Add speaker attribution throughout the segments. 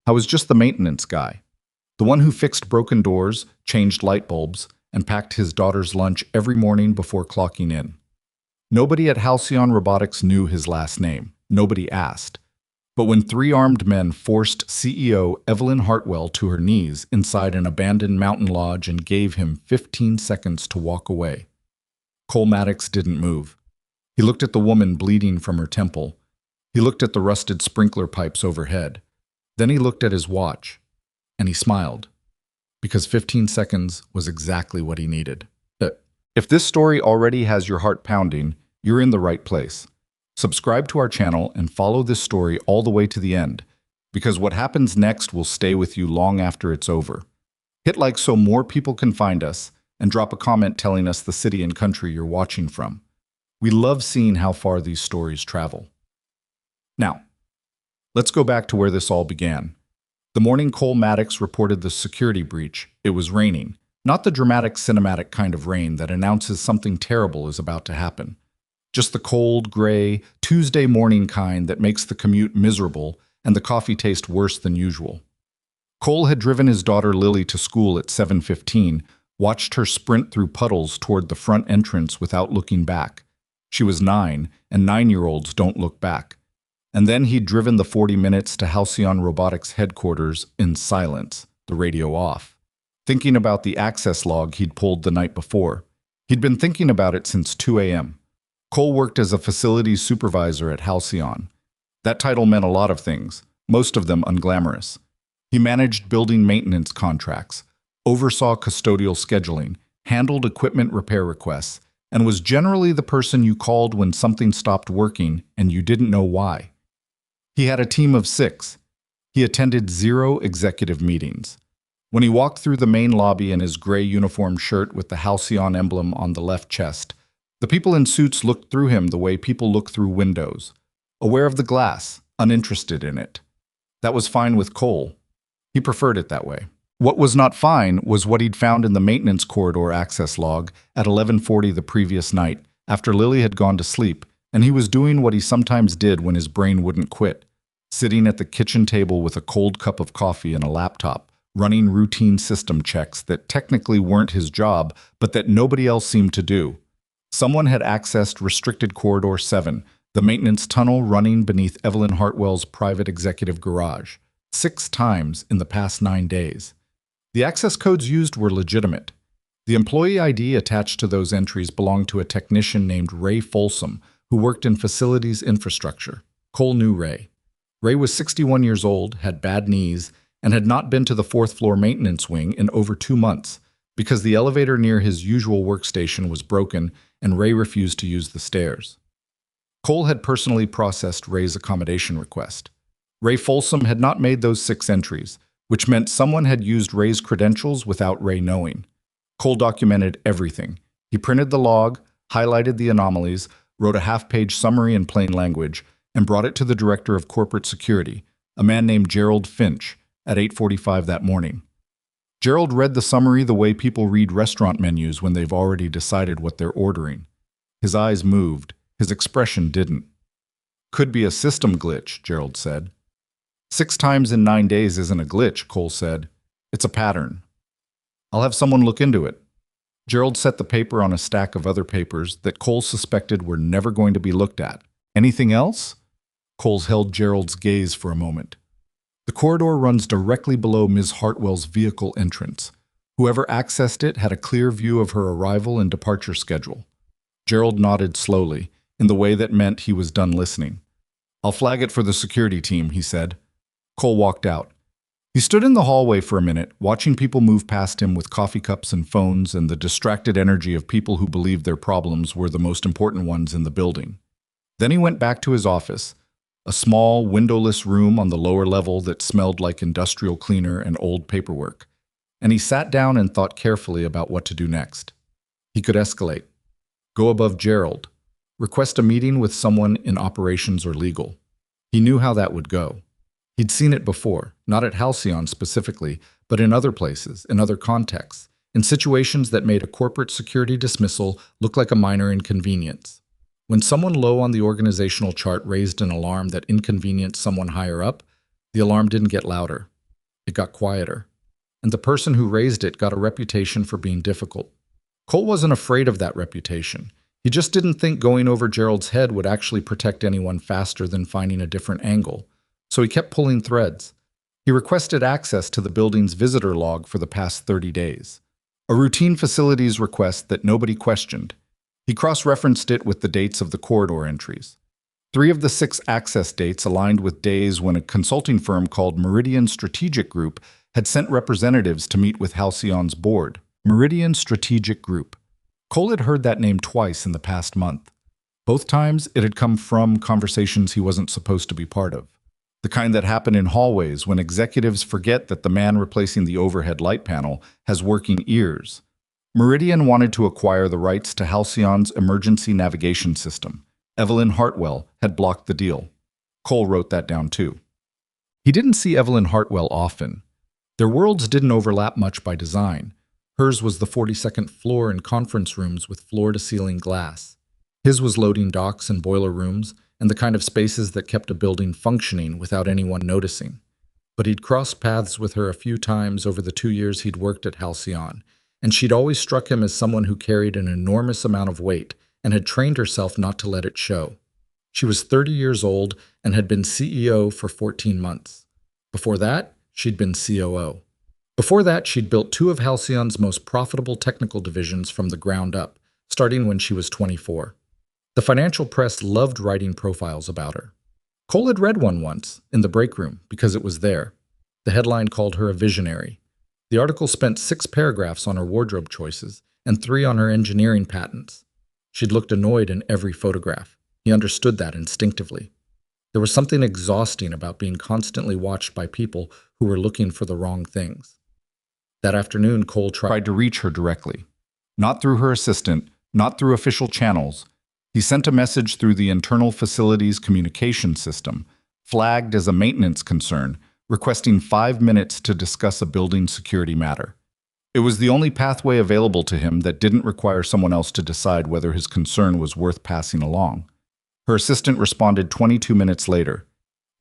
Speaker 1: I was just the maintenance guy. The one who fixed broken doors, changed light bulbs, and packed his daughter's lunch every morning before clocking in. Nobody at Halcyon Robotics knew his last name. Nobody asked. But when three armed men forced CEO Evelyn Hartwell to her knees inside an abandoned mountain lodge and gave him 15 seconds to walk away, Cole Maddox didn't move. He looked at the woman bleeding from her temple. He looked at the rusted sprinkler pipes overhead. Then he looked at his watch, and he smiled, because 15 seconds was exactly what he needed. If this story already has your heart pounding, you're in the right place. Subscribe to our channel and follow this story all the way to the end, because what happens next will stay with you long after it's over. Hit like so more people can find us, and drop a comment telling us the city and country you're watching from. We love seeing how far these stories travel. Now, let's go back to where this all began. The morning Cole Maddox reported the security breach, it was raining. Not the dramatic cinematic kind of rain that announces something terrible is about to happen. Just the cold, gray, Tuesday morning kind that makes the commute miserable and the coffee taste worse than usual. Cole had driven his daughter Lily to school at 7:15, watched her sprint through puddles toward the front entrance without looking back. She was 9, and 9-year-olds don't look back. And then he'd driven the 40 minutes to Halcyon Robotics headquarters in silence, the radio off, thinking about the access log he'd pulled the night before. He'd been thinking about it since 2 a.m. Cole worked as a facilities supervisor at Halcyon. That title meant a lot of things, most of them unglamorous. He managed building maintenance contracts, oversaw custodial scheduling, handled equipment repair requests, and was generally the person you called when something stopped working and you didn't know why. He had a team of 6. He attended 0 executive meetings. When he walked through the main lobby in his gray uniform shirt with the Halcyon emblem on the left chest, the people in suits looked through him the way people look through windows, aware of the glass, uninterested in it. That was fine with Cole. He preferred it that way. What was not fine was what he'd found in the maintenance corridor access log at 11:40 the previous night, after Lily had gone to sleep, and he was doing what he sometimes did when his brain wouldn't quit, sitting at the kitchen table with a cold cup of coffee and a laptop, running routine system checks that technically weren't his job, but that nobody else seemed to do. Someone had accessed Restricted Corridor 7, the maintenance tunnel running beneath Evelyn Hartwell's private executive garage, 6 times in the past 9 days. The access codes used were legitimate. The employee ID attached to those entries belonged to a technician named Ray Folsom, who worked in facilities infrastructure. Cole knew Ray. Ray was 61 years old, had bad knees, and had not been to the 4th floor maintenance wing in over 2 months because the elevator near his usual workstation was broken and Ray refused to use the stairs. Cole had personally processed Ray's accommodation request. Ray Folsom had not made those 6 entries, which meant someone had used Ray's credentials without Ray knowing. Cole documented everything. He printed the log, highlighted the anomalies, wrote a half-page summary in plain language, and brought it to the director of corporate security, a man named Gerald Finch, at 8:45 that morning. Gerald read the summary the way people read restaurant menus when they've already decided what they're ordering. His eyes moved. His expression didn't. "Could be a system glitch," Gerald said. 6 times in 9 days isn't a glitch, Cole said. "It's a pattern. I'll have someone look into it." Gerald set the paper on a stack of other papers that Cole suspected were never going to be looked at. "Anything else?" Cole held Gerald's gaze for a moment. "The corridor runs directly below Ms. Hartwell's vehicle entrance. Whoever accessed it had a clear view of her arrival and departure schedule." Gerald nodded slowly, in the way that meant he was done listening. "I'll flag it for the security team," he said. Cole walked out. He stood in the hallway for a minute, watching people move past him with coffee cups and phones and the distracted energy of people who believed their problems were the most important ones in the building. Then he went back to his office, a small, windowless room on the lower level that smelled like industrial cleaner and old paperwork, and he sat down and thought carefully about what to do next. He could escalate, go above Gerald, request a meeting with someone in operations or legal. He knew how that would go. He'd seen it before, not at Halcyon specifically, but in other places, in other contexts, in situations that made a corporate security dismissal look like a minor inconvenience. When someone low on the organizational chart raised an alarm that inconvenienced someone higher up, the alarm didn't get louder. It got quieter, and the person who raised it got a reputation for being difficult. Cole wasn't afraid of that reputation. He just didn't think going over Gerald's head would actually protect anyone faster than finding a different angle, so he kept pulling threads. He requested access to the building's visitor log for the past 30 days, a routine facilities request that nobody questioned. He cross-referenced it with the dates of the corridor entries. 3 of the 6 access dates aligned with days when a consulting firm called Meridian Strategic Group had sent representatives to meet with Halcyon's board. Meridian Strategic Group. Cole had heard that name twice in the past month. Both times, it had come from conversations he wasn't supposed to be part of. The kind that happen in hallways when executives forget that the man replacing the overhead light panel has working ears. Meridian wanted to acquire the rights to Halcyon's emergency navigation system. Evelyn Hartwell had blocked the deal. Cole wrote that down too. He didn't see Evelyn Hartwell often. Their worlds didn't overlap much by design. Hers was the 42nd floor and conference rooms with floor-to-ceiling glass. His was loading docks and boiler rooms, and the kind of spaces that kept a building functioning without anyone noticing. But he'd crossed paths with her a few times over the 2 years he'd worked at Halcyon, and she'd always struck him as someone who carried an enormous amount of weight and had trained herself not to let it show. She was 30 years old and had been CEO for 14 months. Before that, she'd been COO. Before that, she'd built 2 of Halcyon's most profitable technical divisions from the ground up, starting when she was 24. The financial press loved writing profiles about her. Cole had read one once, in the break room, because it was there. The headline called her a visionary. The article spent 6 paragraphs on her wardrobe choices and 3 on her engineering patents. She'd looked annoyed in every photograph. He understood that instinctively. There was something exhausting about being constantly watched by people who were looking for the wrong things. That afternoon, Cole tried to reach her directly. Not through her assistant, not through official channels. He sent a message through the internal facilities communication system, flagged as a maintenance concern, requesting 5 minutes to discuss a building security matter. It was the only pathway available to him that didn't require someone else to decide whether his concern was worth passing along. Her assistant responded 22 minutes later.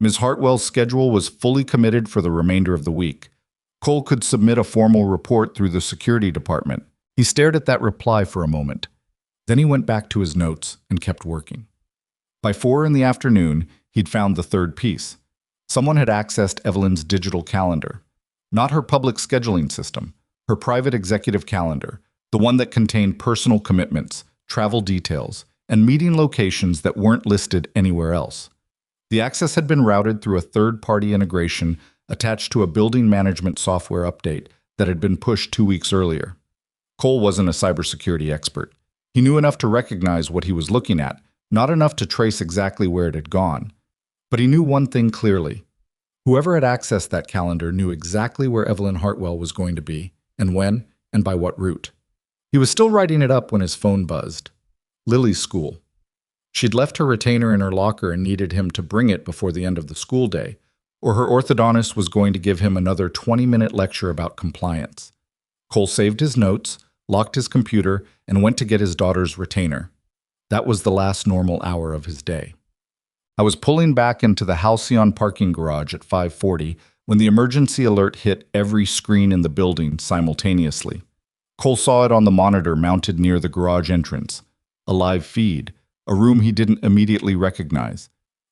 Speaker 1: Ms. Hartwell's schedule was fully committed for the remainder of the week. Cole could submit a formal report through the security department. He stared at that reply for a moment. Then he went back to his notes and kept working. By 4 in the afternoon, he'd found the 3rd piece. Someone had accessed Evelyn's digital calendar. Not her public scheduling system, her private executive calendar, the one that contained personal commitments, travel details, and meeting locations that weren't listed anywhere else. The access had been routed through a third-party integration attached to a building management software update that had been pushed 2 weeks earlier. Cole wasn't a cybersecurity expert. He knew enough to recognize what he was looking at, not enough to trace exactly where it had gone. But he knew one thing clearly. Whoever had accessed that calendar knew exactly where Evelyn Hartwell was going to be, and when, and by what route. He was still writing it up when his phone buzzed. Lily's school. She'd left her retainer in her locker and needed him to bring it before the end of the school day, or her orthodontist was going to give him another 20-minute lecture about compliance. Cole saved his notes, locked his computer, and went to get his daughter's retainer. That was the last normal hour of his day. I was pulling back into the Halcyon parking garage at 5:40 when the emergency alert hit every screen in the building simultaneously. Cole saw it on the monitor mounted near the garage entrance. A live feed, a room he didn't immediately recognize.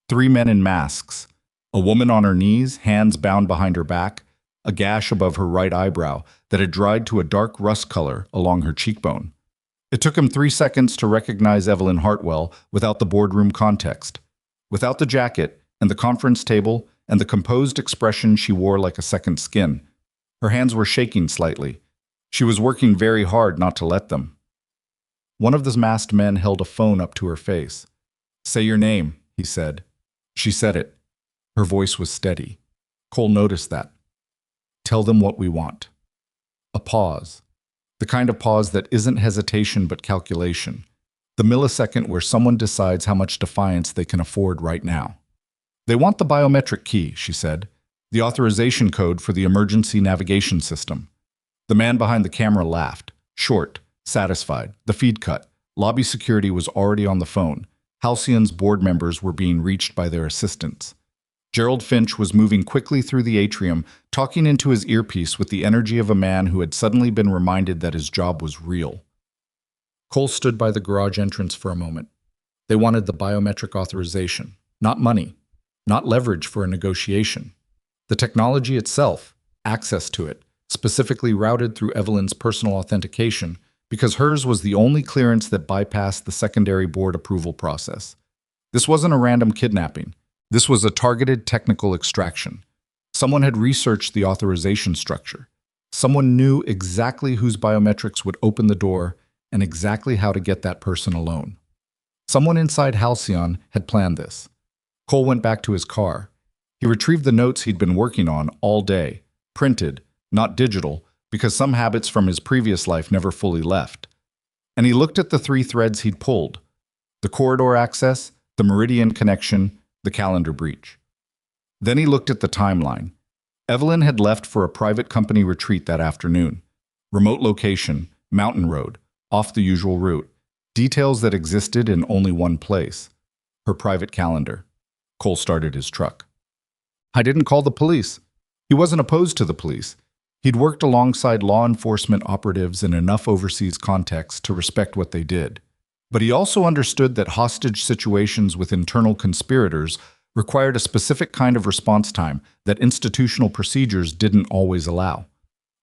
Speaker 1: 3 men in masks. A woman on her knees, hands bound behind her back, a gash above her right eyebrow that had dried to a dark rust color along her cheekbone. It took him 3 seconds to recognize Evelyn Hartwell without the boardroom context, without the jacket and the conference table and the composed expression she wore like a second skin. Her hands were shaking slightly. She was working very hard not to let them. One of the masked men held a phone up to her face. "Say your name," he said. She said it. Her voice was steady. Cole noticed that. "Tell them what we want." A pause. The kind of pause that isn't hesitation but calculation. The millisecond where someone decides how much defiance they can afford right now. "They want the biometric key," she said. "The authorization code for the emergency navigation system." The man behind the camera laughed. Short, satisfied. The feed cut. Lobby security was already on the phone. Halcyon's board members were being reached by their assistants. Gerald Finch was moving quickly through the atrium, talking into his earpiece with the energy of a man who had suddenly been reminded that his job was real. Cole stood by the garage entrance for a moment. They wanted the biometric authorization, not money, not leverage for a negotiation. The technology itself, access to it, specifically routed through Evelyn's personal authentication, because hers was the only clearance that bypassed the secondary board approval process. This wasn't a random kidnapping. This was a targeted technical extraction. Someone had researched the authorization structure. Someone knew exactly whose biometrics would open the door and exactly how to get that person alone. Someone inside Halcyon had planned this. Cole went back to his car. He retrieved the notes he'd been working on all day, printed, not digital, because some habits from his previous life never fully left. And he looked at the 3 threads he'd pulled: the corridor access, the meridian connection, the calendar breach. Then he looked at the timeline. Evelyn had left for a private company retreat that afternoon. Remote location, mountain road, off the usual route. Details that existed in only one place: her private calendar. Cole started his truck. I didn't call the police. He wasn't opposed to the police. He'd worked alongside law enforcement operatives in enough overseas contexts to respect what they did. But he also understood that hostage situations with internal conspirators required a specific kind of response time that institutional procedures didn't always allow.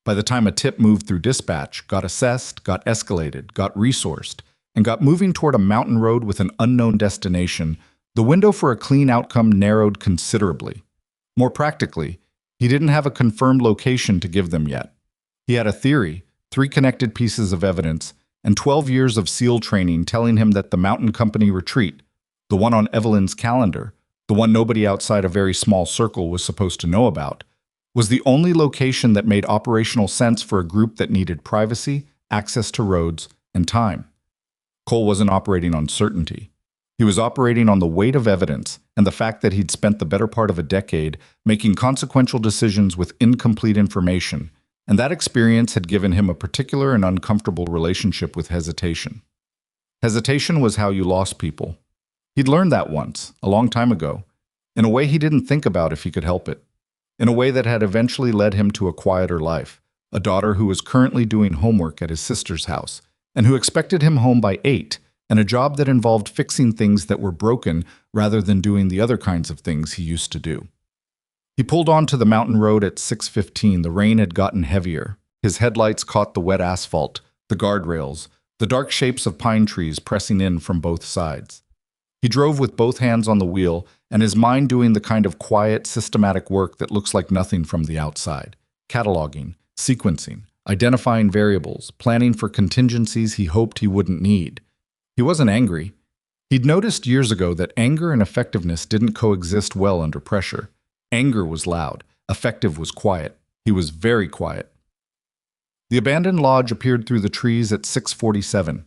Speaker 1: By the time a tip moved through dispatch, got assessed, got escalated, got resourced, and got moving toward a mountain road with an unknown destination, the window for a clean outcome narrowed considerably. More practically, he didn't have a confirmed location to give them yet. He had a theory, 3 connected pieces of evidence, and 12 years of SEAL training telling him that the mountain company retreat, the one on Evelyn's calendar, the one nobody outside a very small circle was supposed to know about, was the only location that made operational sense for a group that needed privacy, access to roads, and time. Cole wasn't operating on certainty. He was operating on the weight of evidence and the fact that he'd spent the better part of a decade making consequential decisions with incomplete information, and that experience had given him a particular and uncomfortable relationship with hesitation. Hesitation was how you lost people. He'd learned that once, a long time ago, in a way he didn't think about if he could help it, in a way that had eventually led him to a quieter life, a daughter who was currently doing homework at his sister's house, and who expected him home by 8, and a job that involved fixing things that were broken rather than doing the other kinds of things he used to do. He pulled onto the mountain road at 6:15. The rain had gotten heavier. His headlights caught the wet asphalt, the guardrails, the dark shapes of pine trees pressing in from both sides. He drove with both hands on the wheel, and his mind doing the kind of quiet, systematic work that looks like nothing from the outside: cataloging, sequencing, identifying variables, planning for contingencies he hoped he wouldn't need. He wasn't angry. He'd noticed years ago that anger and effectiveness didn't coexist well under pressure. Anger was loud. Effective was quiet. He was very quiet. The abandoned lodge appeared through the trees at 6:47.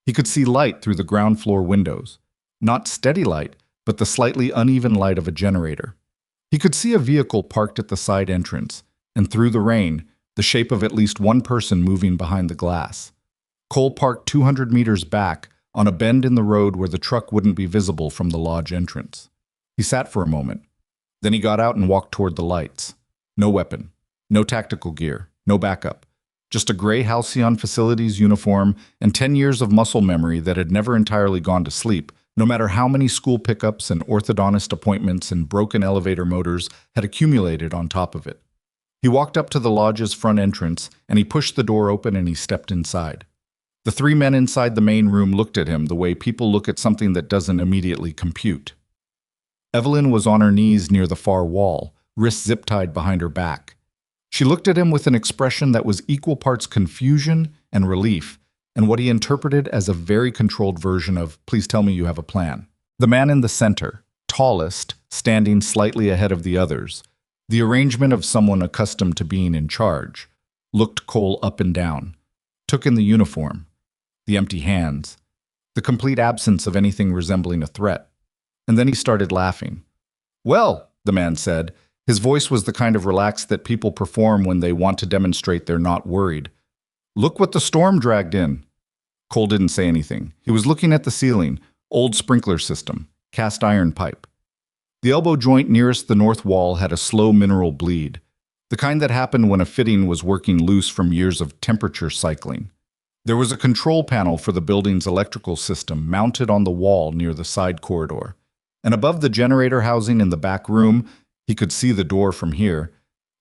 Speaker 1: He could see light through the ground floor windows. Not steady light, but the slightly uneven light of a generator. He could see a vehicle parked at the side entrance, and through the rain, the shape of at least one person moving behind the glass. Cole parked 200 meters back, on a bend in the road where the truck wouldn't be visible from the lodge entrance. He sat for a moment. Then he got out and walked toward the lights. No weapon, no tactical gear, no backup. Just a gray Halcyon Facilities uniform and 10 years of muscle memory that had never entirely gone to sleep, no matter how many school pickups and orthodontist appointments and broken elevator motors had accumulated on top of it. He walked up to the lodge's front entrance, and he pushed the door open and he stepped inside. The 3 men inside the main room looked at him the way people look at something that doesn't immediately compute. Evelyn was on her knees near the far wall, wrists zip-tied behind her back. She looked at him with an expression that was equal parts confusion and relief, and what he interpreted as a very controlled version of, "Please tell me you have a plan." The man in the center, tallest, standing slightly ahead of the others, the arrangement of someone accustomed to being in charge, looked Cole up and down, took in the uniform, the empty hands, the complete absence of anything resembling a threat. And then he started laughing. "Well," the man said. His voice was the kind of relaxed that people perform when they want to demonstrate they're not worried. "Look what the storm dragged in." Cole didn't say anything. He was looking at the ceiling, old sprinkler system, cast iron pipe. The elbow joint nearest the north wall had a slow mineral bleed, the kind that happened when a fitting was working loose from years of temperature cycling. There was a control panel for the building's electrical system mounted on the wall near the side corridor. And above the generator housing in the back room, he could see the door from here,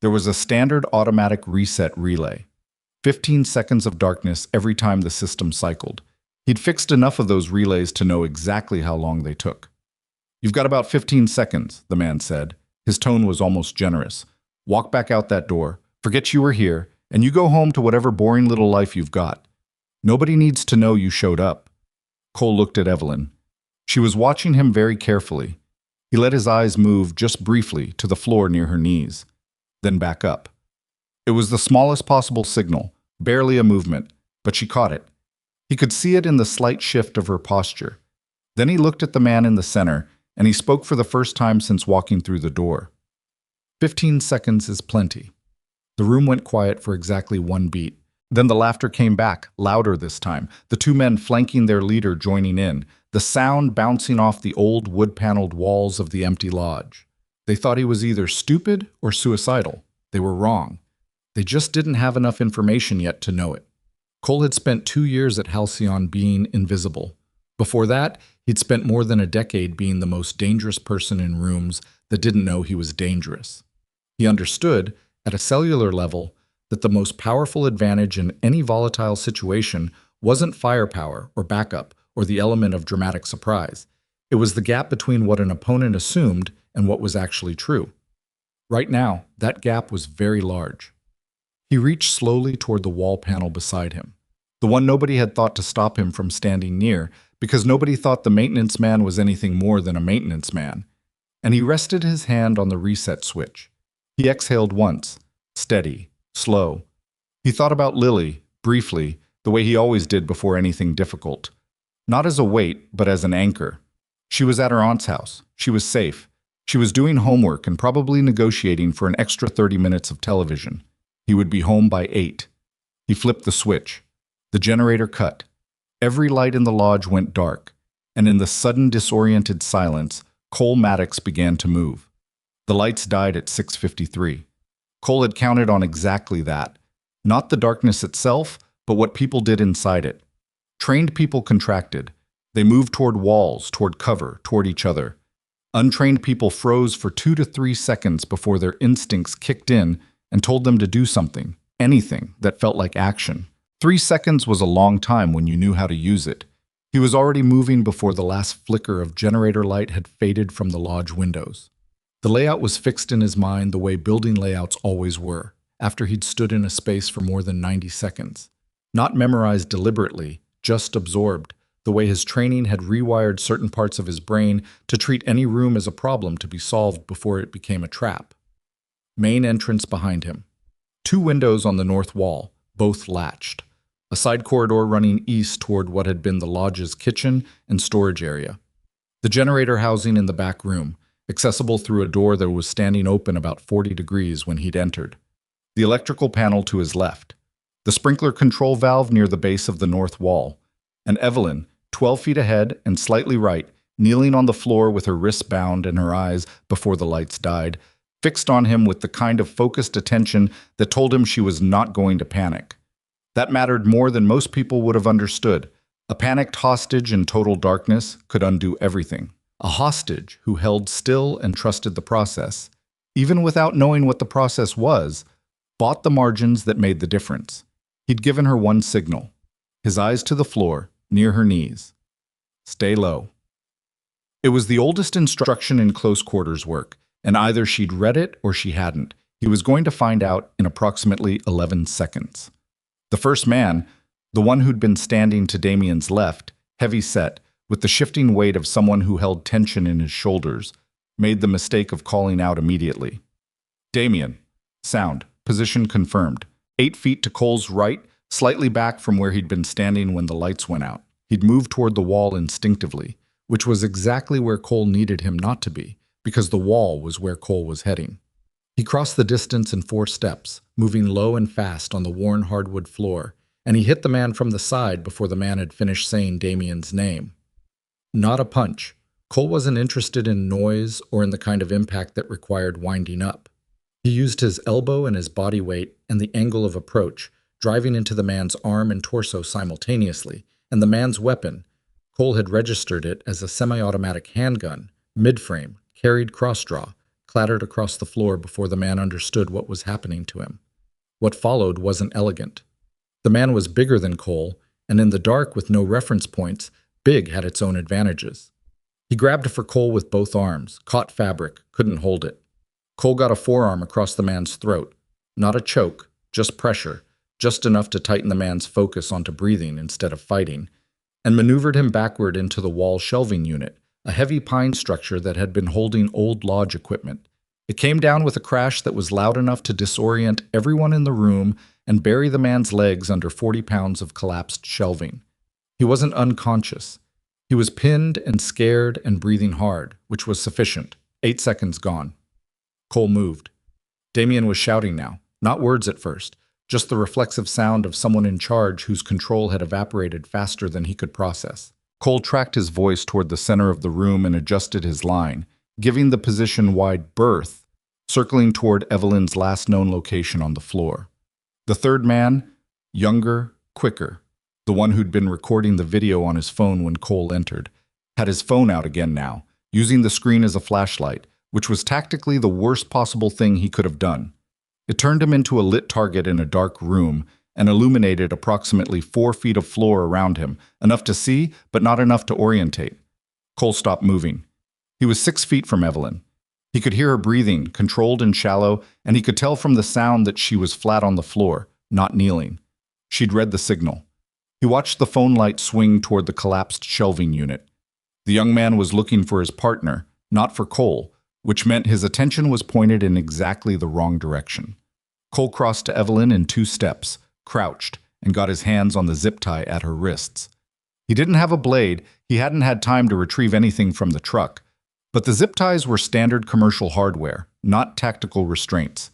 Speaker 1: there was a standard automatic reset relay. 15 seconds of darkness every time the system cycled. He'd fixed enough of those relays to know exactly how long they took. "You've got about 15 seconds, the man said. His tone was almost generous. "Walk back out that door, forget you were here, and you go home to whatever boring little life you've got. Nobody needs to know you showed up." Cole looked at Evelyn. She was watching him very carefully. He let his eyes move just briefly to the floor near her knees, then back up. It was the smallest possible signal, barely a movement, but she caught it. He could see it in the slight shift of her posture. Then he looked at the man in the center, and he spoke for the first time since walking through the door. 15 seconds is plenty." The room went quiet for exactly 1 beat. Then the laughter came back, louder this time, the 2 men flanking their leader joining in, the sound bouncing off the old wood-paneled walls of the empty lodge. They thought he was either stupid or suicidal. They were wrong. They just didn't have enough information yet to know it. Cole had spent 2 years at Halcyon being invisible. Before that, he'd spent more than a decade being the most dangerous person in rooms that didn't know he was dangerous. He understood, at a cellular level, that the most powerful advantage in any volatile situation wasn't firepower or backup or the element of dramatic surprise. It was the gap between what an opponent assumed and what was actually true. Right now, that gap was very large. He reached slowly toward the wall panel beside him, the one nobody had thought to stop him from standing near, because nobody thought the maintenance man was anything more than a maintenance man. And he rested his hand on the reset switch. He exhaled once, steady, slow. He thought about Lily, briefly, the way he always did before anything difficult. Not as a weight, but as an anchor. She was at her aunt's house. She was safe. She was doing homework and probably negotiating for an extra 30 minutes of television. He would be home by 8. He flipped the switch. The generator cut. Every light in the lodge went dark, and in the sudden disoriented silence, Cole Maddox began to move. The lights died at 6:53. Cole had counted on exactly that. Not the darkness itself, but what people did inside it. Trained people contracted. They moved toward walls, toward cover, toward each other. Untrained people froze for 2 to 3 seconds before their instincts kicked in and told them to do something, anything that felt like action. 3 seconds was a long time when you knew how to use it. He was already moving before the last flicker of generator light had faded from the lodge windows. The layout was fixed in his mind the way building layouts always were, after he'd stood in a space for more than 90 seconds. Not memorized deliberately, just absorbed, the way his training had rewired certain parts of his brain to treat any room as a problem to be solved before it became a trap. Main entrance behind him. 2 windows on the north wall, both latched. A side corridor running east toward what had been the lodge's kitchen and storage area. The generator housing in the back room, accessible through a door that was standing open about 40 degrees when he'd entered. The electrical panel to his left. The sprinkler control valve near the base of the north wall. And Evelyn, 12 feet ahead and slightly right, kneeling on the floor with her wrists bound and her eyes, before the lights died, fixed on him with the kind of focused attention that told him she was not going to panic. That mattered more than most people would have understood. A panicked hostage in total darkness could undo everything. A hostage who held still and trusted the process, even without knowing what the process was, bought the margins that made the difference. He'd given her one signal. His eyes to the floor, near her knees. Stay low. It was the oldest instruction in close quarters work, and either she'd read it or she hadn't. He was going to find out in approximately 11 seconds. The first man, the one who'd been standing to Damien's left, heavy-set, with the shifting weight of someone who held tension in his shoulders, made the mistake of calling out immediately. Damien. Sound. Position confirmed. 8 feet to Cole's right, slightly back from where he'd been standing when the lights went out. He'd moved toward the wall instinctively, which was exactly where Cole needed him not to be, because the wall was where Cole was heading. He crossed the distance in 4 steps, moving low and fast on the worn hardwood floor, and he hit the man from the side before the man had finished saying Damien's name. Not a punch, Cole wasn't interested in noise or in the kind of impact that required winding up. He used his elbow and his body weight and the angle of approach, driving into the man's arm and torso simultaneously, and the man's weapon. Cole had registered it as a semi-automatic handgun, mid-frame, carried cross-draw, clattered across the floor before the man understood what was happening to him. What followed wasn't elegant. The man was bigger than Cole, and in the dark with no reference points, big had its own advantages. He grabbed for Cole with both arms, caught fabric, couldn't hold it. Cole got a forearm across the man's throat. Not a choke, just pressure, just enough to tighten the man's focus onto breathing instead of fighting, and maneuvered him backward into the wall shelving unit, a heavy pine structure that had been holding old lodge equipment. It came down with a crash that was loud enough to disorient everyone in the room and bury the man's legs under 40 pounds of collapsed shelving. He wasn't unconscious. He was pinned and scared and breathing hard, which was sufficient. 8 seconds gone. Cole moved. Damien was shouting now, not words at first, just the reflexive sound of someone in charge whose control had evaporated faster than he could process. Cole tracked his voice toward the center of the room and adjusted his line, giving the position wide berth, circling toward Evelyn's last known location on the floor. The third man, younger, quicker, the one who'd been recording the video on his phone when Cole entered, had his phone out again now, using the screen as a flashlight, which was tactically the worst possible thing he could have done. It turned him into a lit target in a dark room and illuminated approximately 4 feet of floor around him, enough to see, but not enough to orientate. Cole stopped moving. He was 6 feet from Evelyn. He could hear her breathing, controlled and shallow, and he could tell from the sound that she was flat on the floor, not kneeling. She'd read the signal. He watched the phone light swing toward the collapsed shelving unit. The young man was looking for his partner, not for Cole, which meant his attention was pointed in exactly the wrong direction. Cole crossed to Evelyn in 2 steps, crouched, and got his hands on the zip tie at her wrists. He didn't have a blade, he hadn't had time to retrieve anything from the truck, but the zip ties were standard commercial hardware, not tactical restraints,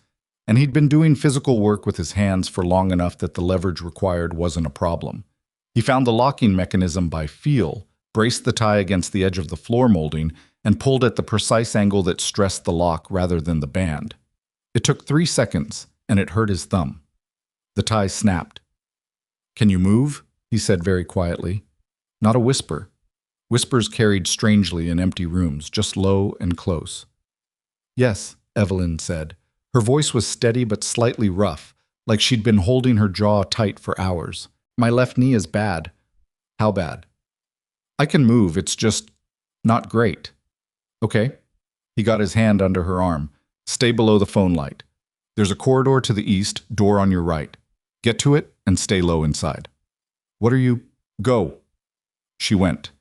Speaker 1: and he'd been doing physical work with his hands for long enough that the leverage required wasn't a problem. He found the locking mechanism by feel, braced the tie against the edge of the floor molding, and pulled at the precise angle that stressed the lock rather than the band. It took 3 seconds, and it hurt his thumb. The tie snapped. "Can you move?" he said very quietly. Not a whisper. Whispers carried strangely in empty rooms, just low and close. "Yes," Evelyn said. Her voice was steady but slightly rough, like she'd been holding her jaw tight for hours. "My left knee is bad." "How bad?" "I can move, it's just not great." "Okay." He got his hand under her arm. "Stay below the phone light. There's a corridor to the east, door on your right. Get to it and stay low inside." "What are you—" "Go." She went.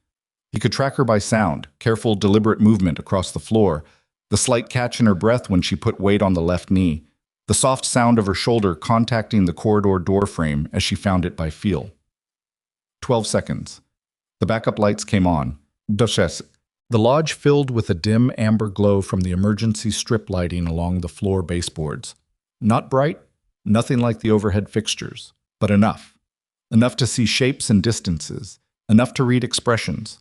Speaker 1: He could track her by sound, careful, deliberate movement across the floor, the slight catch in her breath when she put weight on the left knee, the soft sound of her shoulder contacting the corridor door frame as she found it by feel. 12 seconds. The backup lights came on. The lodge filled with a dim amber glow from the emergency strip lighting along the floor baseboards. Not bright, nothing like the overhead fixtures, but enough. Enough to see shapes and distances, enough to read expressions.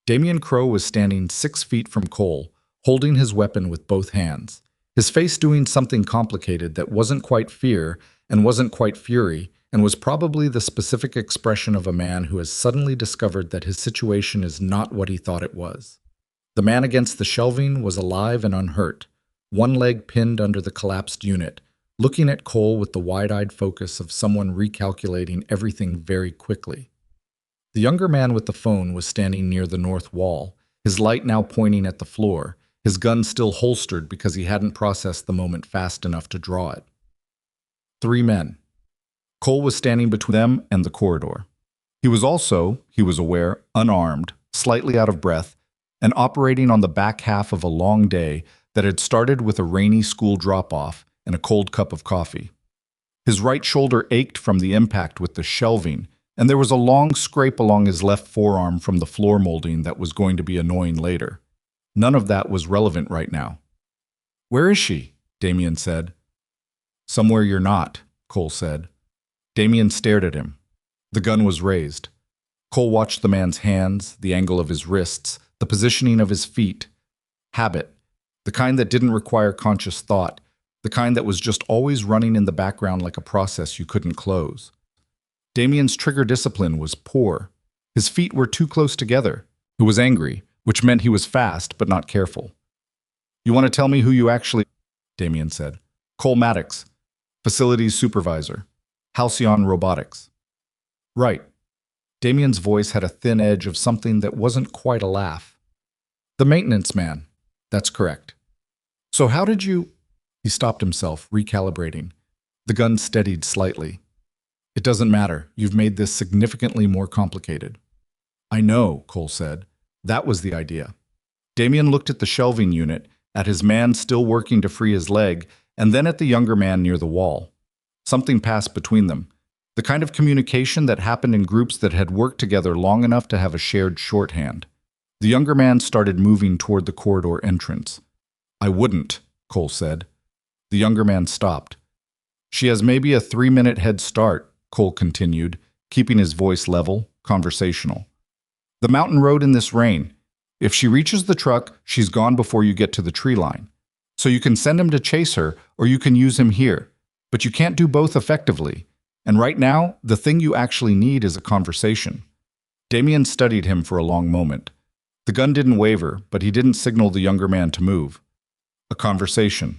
Speaker 1: Damien Crowe was standing 6 feet from Cole, holding his weapon with both hands, his face doing something complicated that wasn't quite fear and wasn't quite fury, and was probably the specific expression of a man who has suddenly discovered that his situation is not what he thought it was. The man against the shelving was alive and unhurt, one leg pinned under the collapsed unit, looking at Cole with the wide-eyed focus of someone recalculating everything very quickly. The younger man with the phone was standing near the north wall, his light now pointing at the floor, his gun still holstered because he hadn't processed the moment fast enough to draw it. 3 men. Cole was standing between them and the corridor. He was also, he was aware, unarmed, slightly out of breath, and operating on the back half of a long day that had started with a rainy school drop-off and a cold cup of coffee. His right shoulder ached from the impact with the shelving, and there was a long scrape along his left forearm from the floor molding that was going to be annoying later. None of that was relevant right now. "Where is she?" Damien said. "Somewhere you're not," Cole said. Damien stared at him. The gun was raised. Cole watched the man's hands, the angle of his wrists, the positioning of his feet, habit, the kind that didn't require conscious thought, the kind that was just always running in the background like a process you couldn't close. Damien's trigger discipline was poor. His feet were too close together. He was angry, which meant he was fast but not careful. "You want to tell me who you actually—" Damien said. "Cole Maddox, facilities supervisor, Halcyon Robotics." "Right." Damien's voice had a thin edge of something that wasn't quite a laugh. "The maintenance man. That's correct. So how did you—" He stopped himself, recalibrating. The gun steadied slightly. "It doesn't matter. You've made this significantly more complicated." "I know," Cole said. "That was the idea." Damien looked at the shelving unit, at his man still working to free his leg, and then at the younger man near the wall. Something passed between them, the kind of communication that happened in groups that had worked together long enough to have a shared shorthand. The younger man started moving toward the corridor entrance. "I wouldn't," Cole said. The younger man stopped. "She has maybe a 3-minute head start," Cole continued, keeping his voice level, conversational. "The mountain road in this rain. If she reaches the truck, she's gone before you get to the tree line. So you can send him to chase her, or you can use him here. But you can't do both effectively. And right now, the thing you actually need is a conversation." Damien studied him for a long moment. The gun didn't waver, but he didn't signal the younger man to move. "A conversation."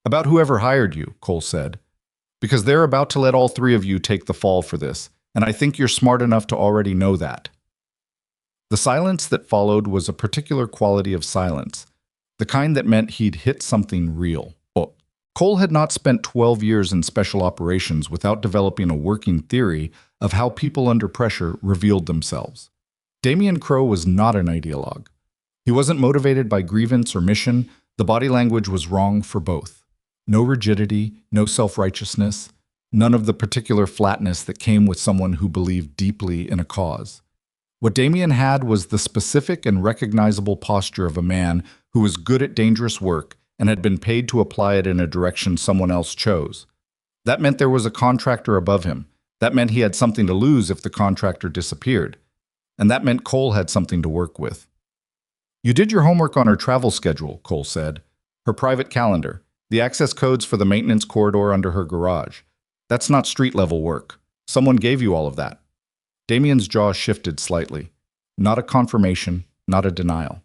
Speaker 1: "About whoever hired you," Cole said. "Because they're about to let all three of you take the fall for this, and I think you're smart enough to already know that." The silence that followed was a particular quality of silence, the kind that meant he'd hit something real. Cole had not spent 12 years in special operations without developing a working theory of how people under pressure revealed themselves. Damien Crowe was not an ideologue. He wasn't motivated by grievance or mission. The body language was wrong for both. No rigidity, no self-righteousness, none of the particular flatness that came with someone who believed deeply in a cause. What Damien had was the specific and recognizable posture of a man who was good at dangerous work and had been paid to apply it in a direction someone else chose. That meant there was a contractor above him. That meant he had something to lose if the contractor disappeared. And that meant Cole had something to work with. "You did your homework on her travel schedule," Cole said. "Her private calendar, the access codes for the maintenance corridor under her garage. That's not street-level work. Someone gave you all of that." Damien's jaw shifted slightly. Not a confirmation, not a denial.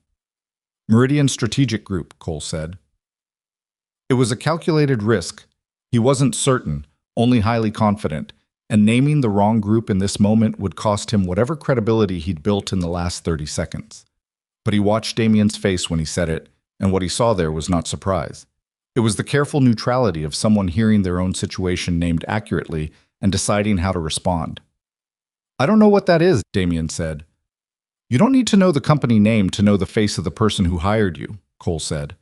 Speaker 1: "Meridian Strategic Group," Cole said. It was a calculated risk. He wasn't certain, only highly confident, and naming the wrong group in this moment would cost him whatever credibility he'd built in the last 30 seconds. But he watched Damien's face when he said it, and what he saw there was not surprise. It was the careful neutrality of someone hearing their own situation named accurately and deciding how to respond. "I don't know what that is," Damien said. "You don't need to know the company name to know the face of the person who hired you," Cole said.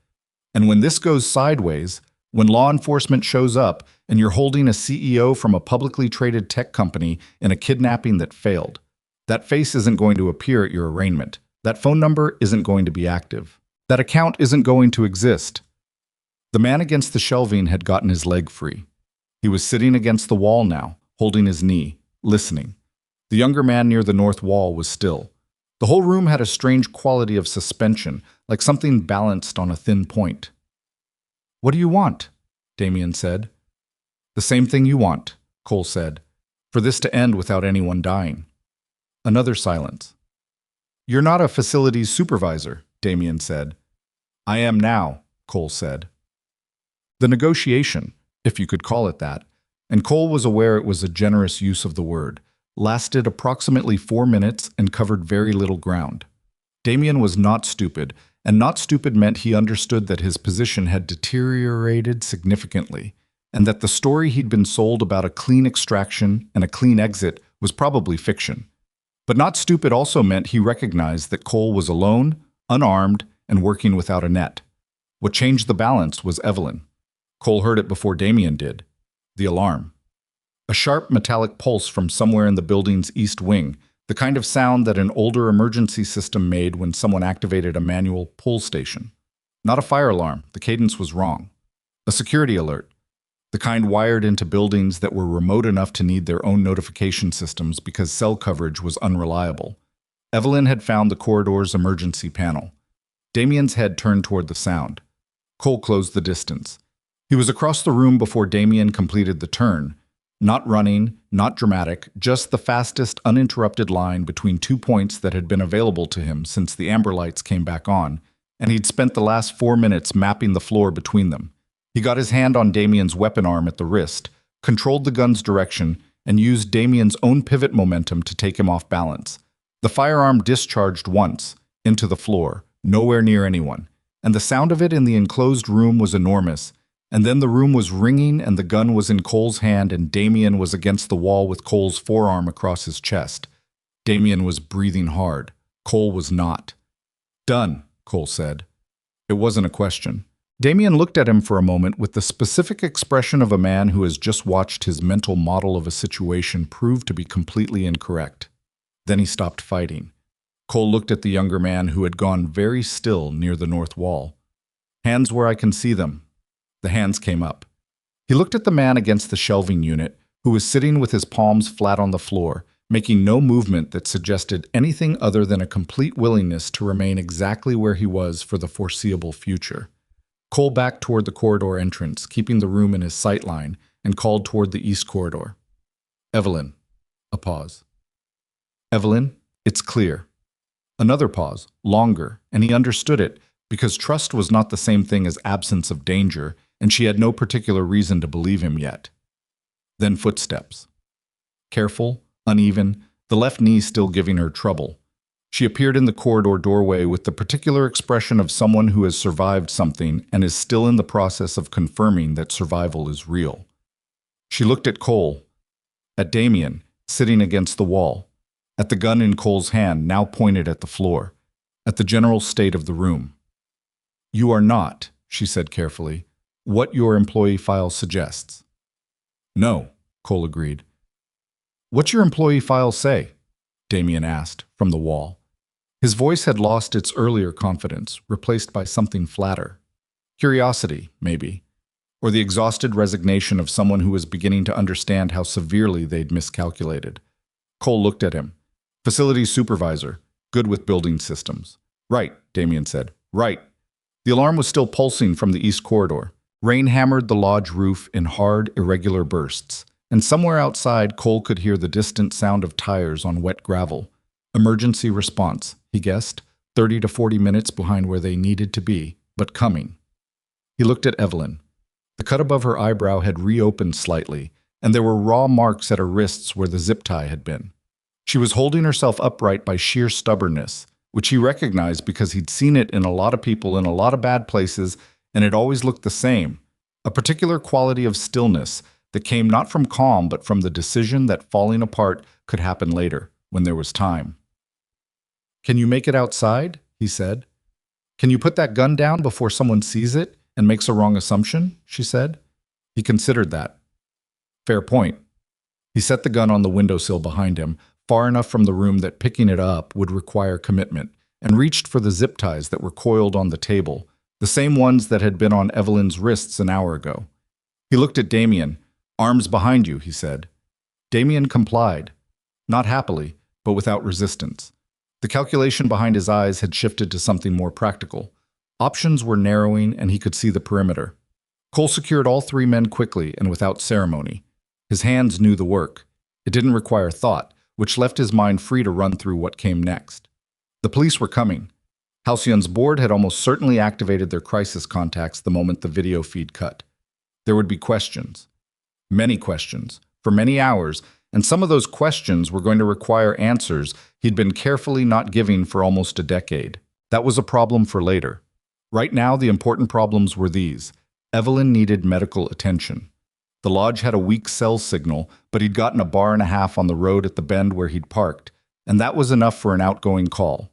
Speaker 1: "And when this goes sideways, when law enforcement shows up and you're holding a CEO from a publicly traded tech company in a kidnapping that failed, that face isn't going to appear at your arraignment. That phone number isn't going to be active. That account isn't going to exist." The man against the shelving had gotten his leg free. He was sitting against the wall now, holding his knee, listening. The younger man near the north wall was still. The whole room had a strange quality of suspension, like something balanced on a thin point. "What do you want?" Damien said. "The same thing you want," Cole said, "for this to end without anyone dying." Another silence. "You're not a facilities supervisor," Damien said. "I am now," Cole said. The negotiation, if you could call it that, and Cole was aware it was a generous use of the word, lasted approximately 4 minutes and covered very little ground. Damien was not stupid, and not stupid meant he understood that his position had deteriorated significantly, and that the story he'd been sold about a clean extraction and a clean exit was probably fiction. But not stupid also meant he recognized that Cole was alone, unarmed, and working without a net. What changed the balance was Evelyn. Cole heard it before Damien did. The alarm. A sharp metallic pulse from somewhere in the building's east wing, the kind of sound that an older emergency system made when someone activated a manual pull station. Not a fire alarm, the cadence was wrong. A security alert, the kind wired into buildings that were remote enough to need their own notification systems because cell coverage was unreliable. Evelyn had found the corridor's emergency panel. Damien's head turned toward the sound. Cole closed the distance. He was across the room before Damien completed the turn. Not running, not dramatic, just the fastest uninterrupted line between 2 points that had been available to him since the amber lights came back on, and he'd spent the last 4 minutes mapping the floor between them. He got his hand on Damien's weapon arm at the wrist, controlled the gun's direction, and used Damien's own pivot momentum to take him off balance. The firearm discharged once, into the floor, nowhere near anyone, and the sound of it in the enclosed room was enormous. And then the room was ringing and the gun was in Cole's hand and Damien was against the wall with Cole's forearm across his chest. Damien was breathing hard. Cole was not. "Done," Cole said. It wasn't a question. Damien looked at him for a moment with the specific expression of a man who has just watched his mental model of a situation prove to be completely incorrect. Then he stopped fighting. Cole looked at the younger man who had gone very still near the north wall. "Hands where I can see them." The hands came up. He looked at the man against the shelving unit, who was sitting with his palms flat on the floor, making no movement that suggested anything other than a complete willingness to remain exactly where he was for the foreseeable future. Cole backed toward the corridor entrance, keeping the room in his sight line, and called toward the east corridor. "Evelyn." A pause. "Evelyn, it's clear." Another pause, longer, and he understood it, because trust was not the same thing as absence of danger, and she had no particular reason to believe him yet. Then footsteps. Careful, uneven, the left knee still giving her trouble. She appeared in the corridor doorway with the particular expression of someone who has survived something and is still in the process of confirming that survival is real. She looked at Cole, at Damien, sitting against the wall, at the gun in Cole's hand now pointed at the floor, at the general state of the room. "You are not," she said carefully, "what your employee file suggests." "No," Cole agreed. "What's your employee file say?" Damien asked, from the wall. His voice had lost its earlier confidence, replaced by something flatter. Curiosity, maybe, or the exhausted resignation of someone who was beginning to understand how severely they'd miscalculated. Cole looked at him. "Facilities supervisor, good with building systems." "Right," Damien said. "Right." The alarm was still pulsing from the east corridor. Rain hammered the lodge roof in hard, irregular bursts, and somewhere outside Cole could hear the distant sound of tires on wet gravel. Emergency response, he guessed, 30 to 40 minutes behind where they needed to be, but coming. He looked at Evelyn. The cut above her eyebrow had reopened slightly, and there were raw marks at her wrists where the zip tie had been. She was holding herself upright by sheer stubbornness, which he recognized because he'd seen it in a lot of people in a lot of bad places, and it always looked the same. A particular quality of stillness that came not from calm but from the decision that falling apart could happen later, when there was time. "Can you make it outside?" he said. "Can you put that gun down before someone sees it and makes a wrong assumption?" she said. He considered that. Fair point. He set the gun on the windowsill behind him, far enough from the room that picking it up would require commitment, and reached for the zip ties that were coiled on the table, the same ones that had been on Evelyn's wrists an hour ago. He looked at Damien. "Arms behind you," he said. Damien complied, not happily, but without resistance. The calculation behind his eyes had shifted to something more practical. Options were narrowing, and he could see the perimeter. Cole secured all 3 men quickly and without ceremony. His hands knew the work. It didn't require thought, which left his mind free to run through what came next. The police were coming. Halcyon's board had almost certainly activated their crisis contacts the moment the video feed cut. There would be questions. Many questions, for many hours, and some of those questions were going to require answers he'd been carefully not giving for almost a decade. That was a problem for later. Right now, the important problems were these. Evelyn needed medical attention. The lodge had a weak cell signal, but he'd gotten a bar and a half on the road at the bend where he'd parked, and that was enough for an outgoing call.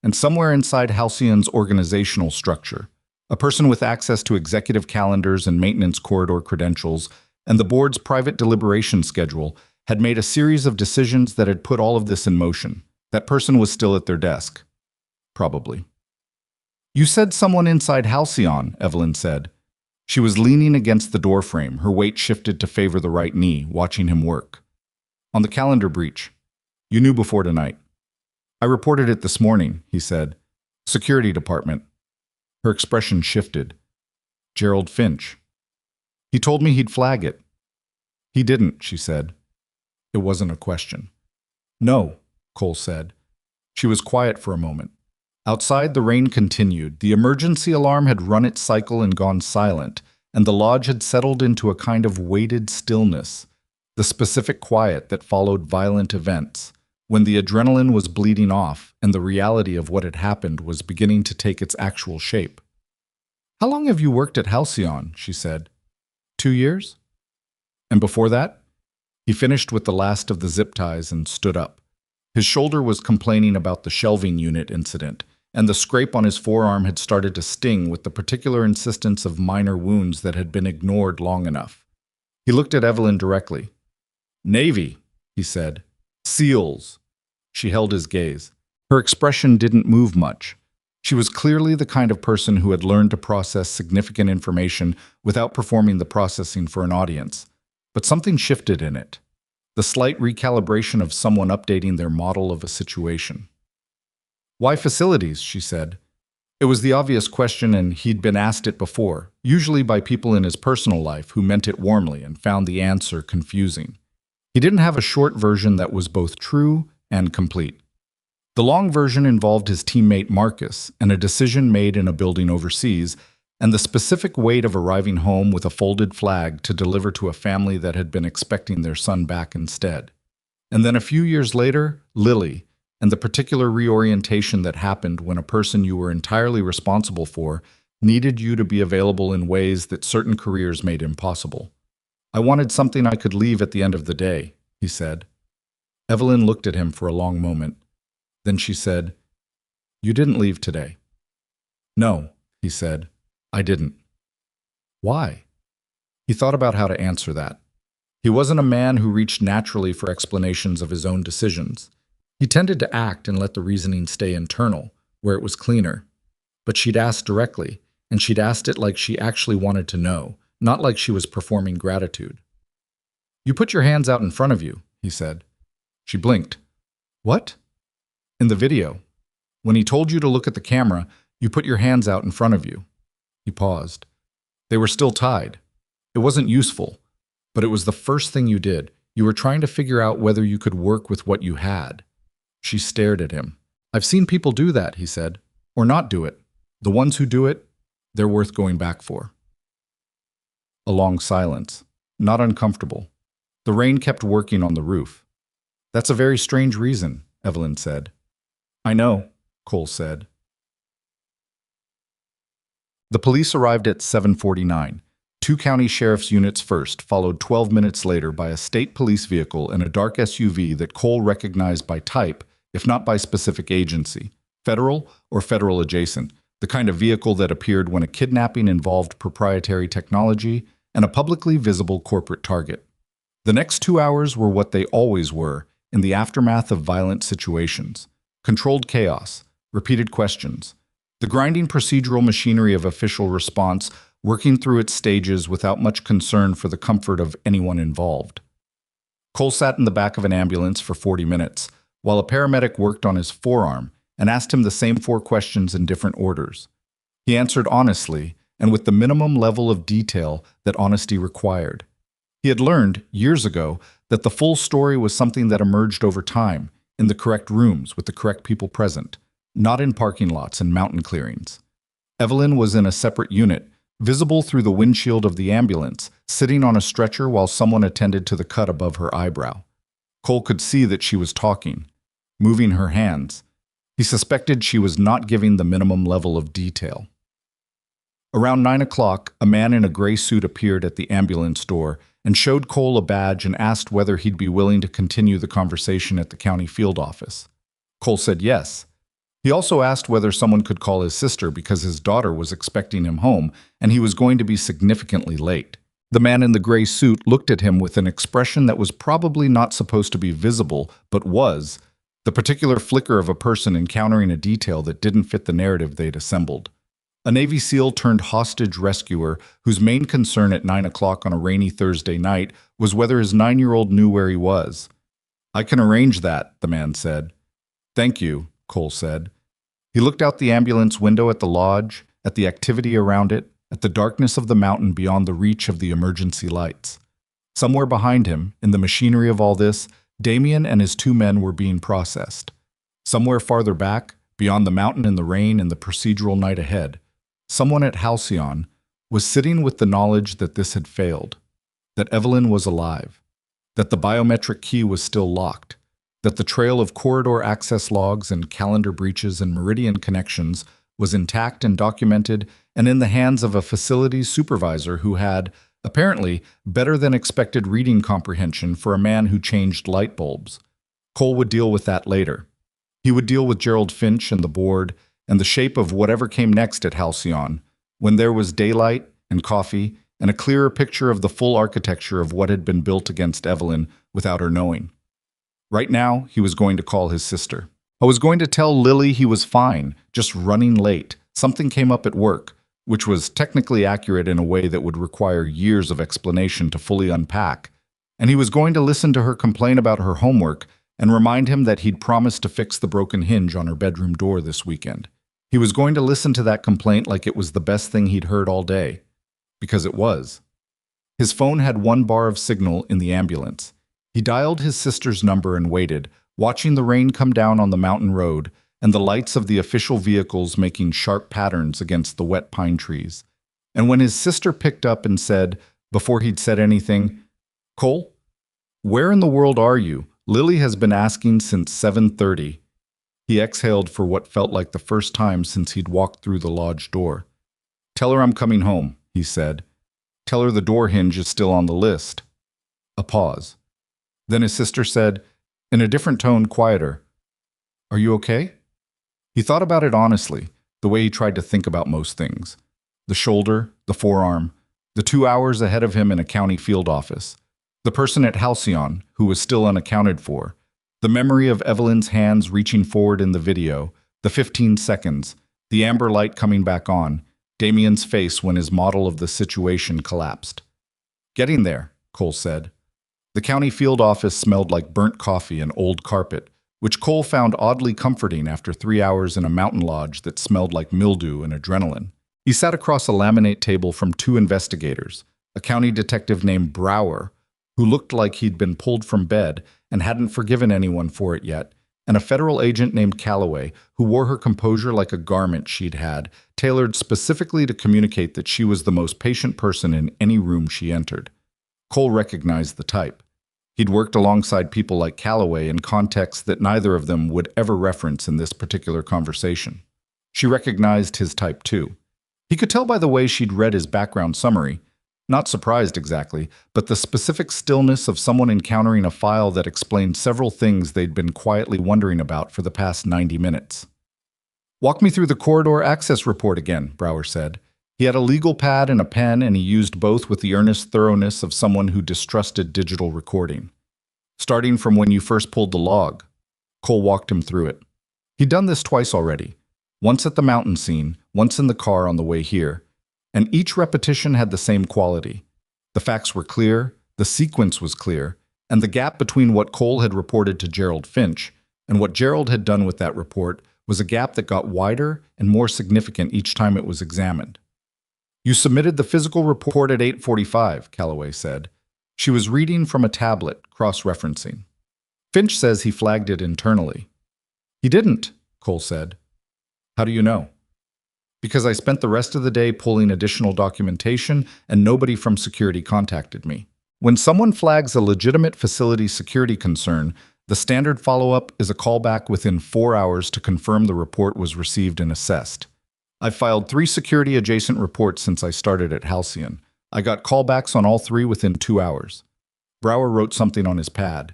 Speaker 1: And somewhere inside Halcyon's organizational structure, a person with access to executive calendars and maintenance corridor credentials, and the board's private deliberation schedule, had made a series of decisions that had put all of this in motion. That person was still at their desk. Probably. "You said someone inside Halcyon," Evelyn said. She was leaning against the doorframe, her weight shifted to favor the right knee, watching him work. "On the calendar breach. You knew before tonight." I reported it this morning, he said. Security department. Her expression shifted. Gerald Finch. He told me he'd flag it. He didn't, she said. It wasn't a question. No, Cole said. She was quiet for a moment. Outside, the rain continued. The emergency alarm had run its cycle and gone silent, and the lodge had settled into a kind of weighted stillness, the specific quiet that followed violent events, when the adrenaline was bleeding off and the reality of what had happened was beginning to take its actual shape. How long have you worked at Halcyon? She said. 2 years? And before that? He finished with the last of the zip ties and stood up. His shoulder was complaining about the shelving unit incident, and the scrape on his forearm had started to sting with the particular insistence of minor wounds that had been ignored long enough. He looked at Evelyn directly. Navy, he said. SEALs. She held his gaze. Her expression didn't move much. She was clearly the kind of person who had learned to process significant information without performing the processing for an audience. But something shifted in it. The slight recalibration of someone updating their model of a situation. Why facilities? She said. It was the obvious question, and he'd been asked it before, usually by people in his personal life who meant it warmly and found the answer confusing. He didn't have a short version that was both true and complete. The long version involved his teammate Marcus and a decision made in a building overseas, and the specific weight of arriving home with a folded flag to deliver to a family that had been expecting their son back instead. And then a few years later, Lily, and the particular reorientation that happened when a person you were entirely responsible for needed you to be available in ways that certain careers made impossible. I wanted something I could leave at the end of the day, he said. Evelyn looked at him for a long moment. Then she said, You didn't leave today. No, he said. I didn't. Why? He thought about how to answer that. He wasn't a man who reached naturally for explanations of his own decisions. He tended to act and let the reasoning stay internal, where it was cleaner. But she'd asked directly, and she'd asked it like she actually wanted to know, not like she was performing gratitude. You put your hands out in front of you, he said. She blinked. What? In the video. When he told you to look at the camera, you put your hands out in front of you. He paused. They were still tied. It wasn't useful, but it was the first thing you did. You were trying to figure out whether you could work with what you had. She stared at him. I've seen people do that, he said, or not do it. The ones who do it, they're worth going back for. A long silence, not uncomfortable. The rain kept working on the roof. That's a very strange reason, Evelyn said. I know, Cole said. The police arrived at 7:49. 2 county sheriff's units first, followed 12 minutes later by a state police vehicle and a dark SUV that Cole recognized by type, if not by specific agency, federal or federal adjacent, the kind of vehicle that appeared when a kidnapping involved proprietary technology and a publicly visible corporate target. The next 2 hours were what they always were in the aftermath of violent situations. Controlled chaos, repeated questions, the grinding procedural machinery of official response working through its stages without much concern for the comfort of anyone involved. Cole sat in the back of an ambulance for 40 minutes, while a paramedic worked on his forearm and asked him the same 4 questions in different orders. He answered honestly and with the minimum level of detail that honesty required. He had learned, years ago, that the full story was something that emerged over time, in the correct rooms with the correct people present, not in parking lots and mountain clearings. Evelyn was in a separate unit, visible through the windshield of the ambulance, sitting on a stretcher while someone attended to the cut above her eyebrow. Cole could see that she was talking, moving her hands. He suspected she was not giving the minimum level of detail. Around 9 o'clock, a man in a gray suit appeared at the ambulance door and showed Cole a badge and asked whether he'd be willing to continue the conversation at the county field office. Cole said yes. He also asked whether someone could call his sister because his daughter was expecting him home and he was going to be significantly late. The man in the gray suit looked at him with an expression that was probably not supposed to be visible, but was, the particular flicker of a person encountering a detail that didn't fit the narrative they'd assembled. A Navy SEAL turned hostage rescuer whose main concern at 9 o'clock on a rainy Thursday night was whether his 9-year-old knew where he was. I can arrange that, the man said. Thank you, Cole said. He looked out the ambulance window at the lodge, at the activity around it, at the darkness of the mountain beyond the reach of the emergency lights. Somewhere behind him, in the machinery of all this, Damien and his 2 men were being processed. Somewhere farther back, beyond the mountain and the rain and the procedural night ahead, someone at Halcyon was sitting with the knowledge that this had failed, that Evelyn was alive, that the biometric key was still locked, that the trail of corridor access logs and calendar breaches and meridian connections was intact and documented and in the hands of a facilities supervisor who had, apparently, better than expected reading comprehension for a man who changed light bulbs. Cole would deal with that later. He would deal with Gerald Finch and the board and the shape of whatever came next at Halcyon, when there was daylight and coffee and a clearer picture of the full architecture of what had been built against Evelyn without her knowing. Right now, he was going to call his sister. I was going to tell Lily he was fine, just running late. Something came up at work, which was technically accurate in a way that would require years of explanation to fully unpack. And he was going to listen to her complain about her homework and remind him that he'd promised to fix the broken hinge on her bedroom door this weekend. He was going to listen to that complaint like it was the best thing he'd heard all day. Because it was. His phone had 1 bar of signal in the ambulance. He dialed his sister's number and waited, watching the rain come down on the mountain road and the lights of the official vehicles making sharp patterns against the wet pine trees. And when his sister picked up and said, before he'd said anything, "Cole, where in the world are you? Lily has been asking since 7:30. He exhaled for what felt like the first time since he'd walked through the lodge door. "Tell her I'm coming home," he said. "Tell her the door hinge is still on the list." A pause. Then his sister said, in a different tone, quieter, "Are you okay?" He thought about it honestly, the way he tried to think about most things. The shoulder, the forearm, the 2 hours ahead of him in a county field office, the person at Halcyon who was still unaccounted for, the memory of Evelyn's hands reaching forward in the video, the 15 seconds, the amber light coming back on, Damien's face when his model of the situation collapsed. "Getting there," Cole said. The county field office smelled like burnt coffee and old carpet, which Cole found oddly comforting after 3 hours in a mountain lodge that smelled like mildew and adrenaline. He sat across a laminate table from 2 investigators, a county detective named Brower, who looked like he'd been pulled from bed and hadn't forgiven anyone for it yet, and a federal agent named Calloway, who wore her composure like a garment she'd had, tailored specifically to communicate that she was the most patient person in any room she entered. Cole recognized the type. He'd worked alongside people like Calloway in contexts that neither of them would ever reference in this particular conversation. She recognized his type too. He could tell by the way she'd read his background summary, not surprised exactly, but the specific stillness of someone encountering a file that explained several things they'd been quietly wondering about for the past 90 minutes. "Walk me through the corridor access report again," Brower said. He had a legal pad and a pen, and he used both with the earnest thoroughness of someone who distrusted digital recording. "Starting from when you first pulled the log." Cole walked him through it. He'd done this twice already, once at the mountain scene, once in the car on the way here, and each repetition had the same quality. The facts were clear, the sequence was clear, and the gap between what Cole had reported to Gerald Finch and what Gerald had done with that report was a gap that got wider and more significant each time it was examined. "You submitted the physical report at 8:45, Calloway said. She was reading from a tablet, cross-referencing. "Finch says he flagged it internally." "He didn't," Cole said. "How do you know?" "Because I spent the rest of the day pulling additional documentation and nobody from security contacted me. When someone flags a legitimate facility security concern, the standard follow-up is a callback within 4 hours to confirm the report was received and assessed. I've filed 3 security-adjacent reports since I started at Halcyon. I got callbacks on all 3 within 2 hours. Brower wrote something on his pad.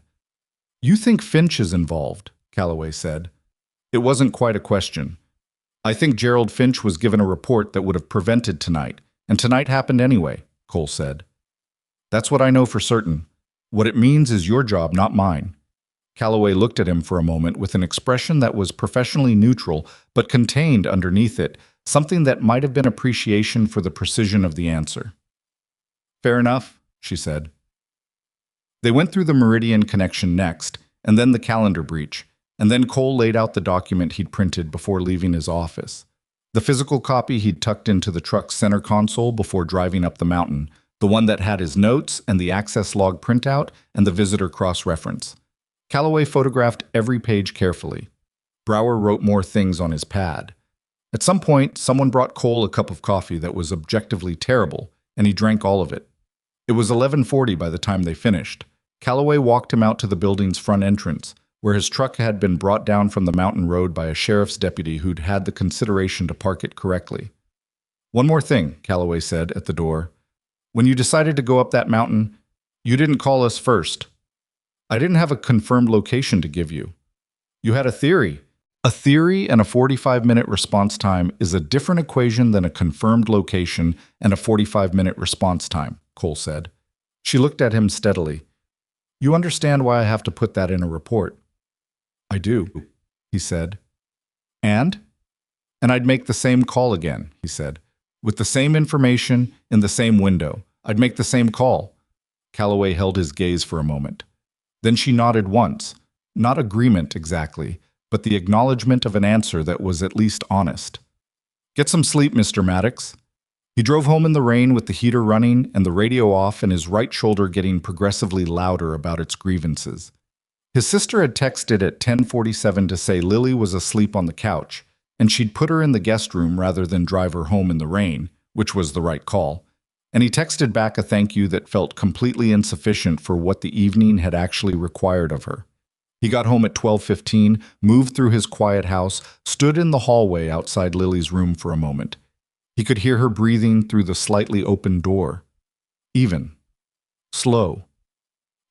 Speaker 1: "You think Finch is involved," Calloway said. It wasn't quite a question. "I think Gerald Finch was given a report that would have prevented tonight, and tonight happened anyway," Cole said. "That's what I know for certain. What it means is your job, not mine." Calloway looked at him for a moment with an expression that was professionally neutral, but contained underneath it something that might have been appreciation for the precision of the answer. "Fair enough," she said. They went through the meridian connection next, and then the calendar breach, And then Cole laid out the document he'd printed before leaving his office. The physical copy he'd tucked into the truck's center console before driving up the mountain, the one that had his notes and the access log printout and the visitor cross-reference. Calloway photographed every page carefully. Brower wrote more things on his pad. At some point, someone brought Cole a cup of coffee that was objectively terrible, and he drank all of it. It was 11:40 by the time they finished. Calloway walked him out to the building's front entrance, where his truck had been brought down from the mountain road by a sheriff's deputy who'd had the consideration to park it correctly. "One more thing," Calloway said at the door. "When you decided to go up that mountain, you didn't call us first. I didn't have a confirmed location to give you. You had a theory. A theory and a 45-minute response time is a different equation than a confirmed location and a 45-minute response time," Cole said. She looked at him steadily. "You understand why I have to put that in a report?" "I do," he said. And I'd make the same call again," he said. "With the same information in the same window. I'd make the same call." Calloway held his gaze for a moment. Then she nodded once. Not agreement exactly, but the acknowledgement of an answer that was at least honest. "Get some sleep, Mr. Maddox." He drove home in the rain with the heater running and the radio off and his right shoulder getting progressively louder about its grievances. His sister had texted at 10:47 to say Lily was asleep on the couch, and she'd put her in the guest room rather than drive her home in the rain, which was the right call. And he texted back a thank you that felt completely insufficient for what the evening had actually required of her. He got home at 12:15, moved through his quiet house, stood in the hallway outside Lily's room for a moment. He could hear her breathing through the slightly open door. Even. Slow.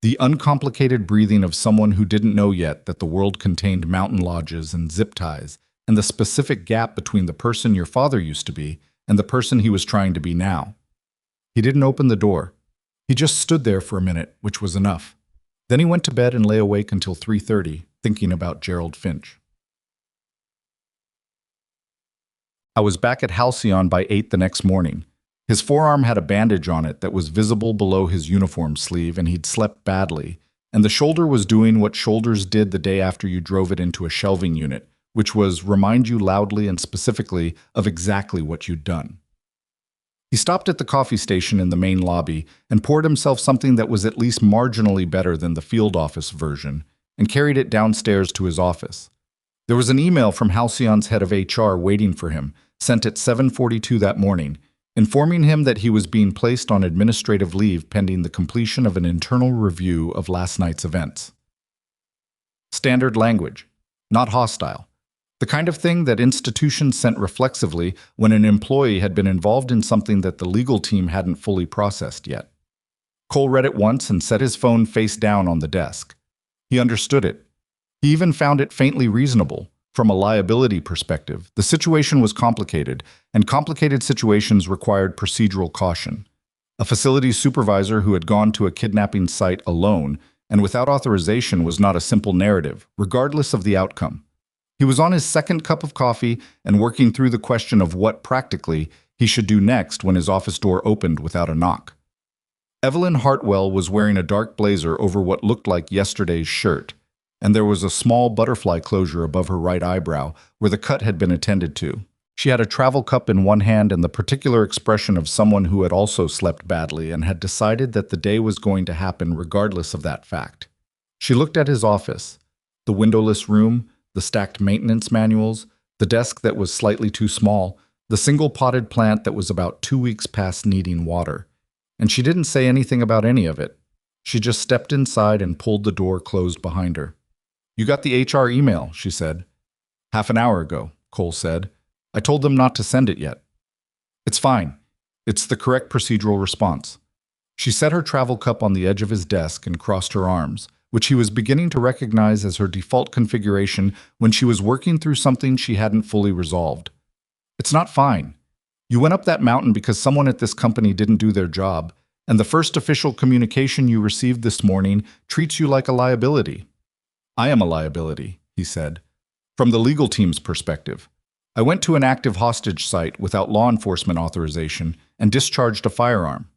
Speaker 1: The uncomplicated breathing of someone who didn't know yet that the world contained mountain lodges and zip ties, and the specific gap between the person your father used to be and the person he was trying to be now. He didn't open the door. He just stood there for a minute, which was enough. Then he went to bed and lay awake until 3:30, thinking about Gerald Finch. I was back at Halcyon by 8 the next morning. His forearm had a bandage on it that was visible below his uniform sleeve, and he'd slept badly. And the shoulder was doing what shoulders did the day after you drove it into a shelving unit, which was remind you loudly and specifically of exactly what you'd done. He stopped at the coffee station in the main lobby and poured himself something that was at least marginally better than the field office version, and carried it downstairs to his office. There was an email from Halcyon's head of HR waiting for him, sent at 7:42 that morning, informing him that he was being placed on administrative leave pending the completion of an internal review of last night's events. Standard language, not hostile. The kind of thing that institutions sent reflexively when an employee had been involved in something that the legal team hadn't fully processed yet. Cole read it once and set his phone face down on the desk. He understood it. He even found it faintly reasonable. From a liability perspective, the situation was complicated, and complicated situations required procedural caution. A facilities supervisor who had gone to a kidnapping site alone and without authorization was not a simple narrative, regardless of the outcome. He was on his second cup of coffee and working through the question of what, practically, he should do next when his office door opened without a knock. Evelyn Hartwell was wearing a dark blazer over what looked like yesterday's shirt, and there was a small butterfly closure above her right eyebrow where the cut had been attended to. She had a travel cup in one hand and the particular expression of someone who had also slept badly and had decided that the day was going to happen regardless of that fact. She looked at his office, the windowless room, the stacked maintenance manuals, the desk that was slightly too small, the single potted plant that was about 2 weeks past needing water. And she didn't say anything about any of it. She just stepped inside and pulled the door closed behind her. "You got the HR email," she said. "Half an hour ago," Cole said. "I told them not to send it yet." "It's fine. It's the correct procedural response." She set her travel cup on the edge of his desk and crossed her arms, which he was beginning to recognize as her default configuration when she was working through something she hadn't fully resolved. "It's not fine. You went up that mountain because someone at this company didn't do their job, and the first official communication you received this morning treats you like a liability." "I am a liability," he said. "From the legal team's perspective. I went to an active hostage site without law enforcement authorization and discharged a firearm."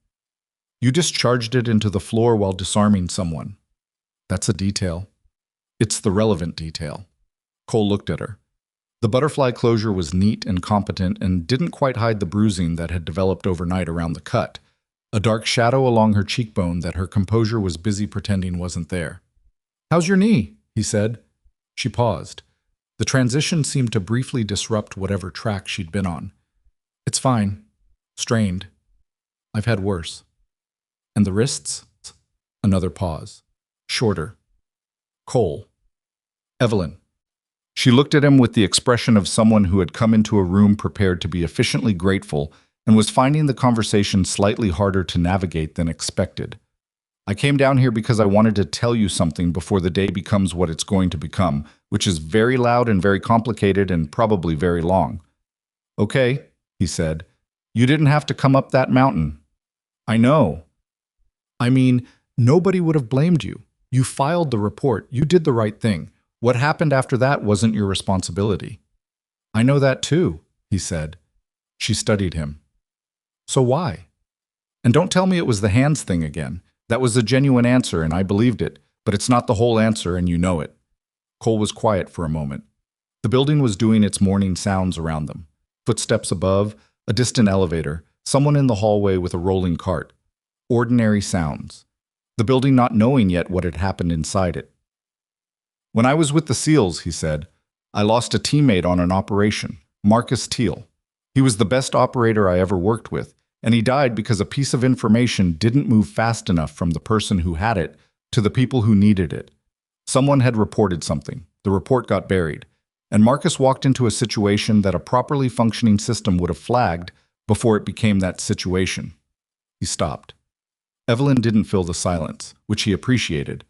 Speaker 1: "You discharged it into the floor while disarming someone." "That's a detail. It's the relevant detail." Cole looked at her. The butterfly closure was neat and competent and didn't quite hide the bruising that had developed overnight around the cut, a dark shadow along her cheekbone that her composure was busy pretending wasn't there. "How's your knee?" he said. She paused. The transition seemed to briefly disrupt whatever track she'd been on. "It's fine. Strained. I've had worse." "And the wrists?" Another pause. Shorter. "Cole." "Evelyn." She looked at him with the expression of someone who had come into a room prepared to be efficiently grateful and was finding the conversation slightly harder to navigate than expected. "I came down here because I wanted to tell you something before the day becomes what it's going to become, which is very loud and very complicated and probably very long." "Okay," he said. "You didn't have to come up that mountain." "I know. I mean, nobody would have blamed you. You filed the report. You did the right thing. What happened after that wasn't your responsibility." "I know that too," he said. She studied him. "So why? And don't tell me it was the hands thing again. That was a genuine answer and I believed it, but it's not the whole answer and you know it." Cole was quiet for a moment. The building was doing its morning sounds around them. Footsteps above, a distant elevator, someone in the hallway with a rolling cart. Ordinary sounds. The building not knowing yet what had happened inside it. "When I was with the SEALs," he said, "I lost a teammate on an operation, Marcus Teal. He was the best operator I ever worked with, and he died because a piece of information didn't move fast enough from the person who had it to the people who needed it. Someone had reported something. The report got buried, and Marcus walked into a situation that a properly functioning system would have flagged before it became that situation." He stopped. Evelyn didn't fill the silence, which he appreciated.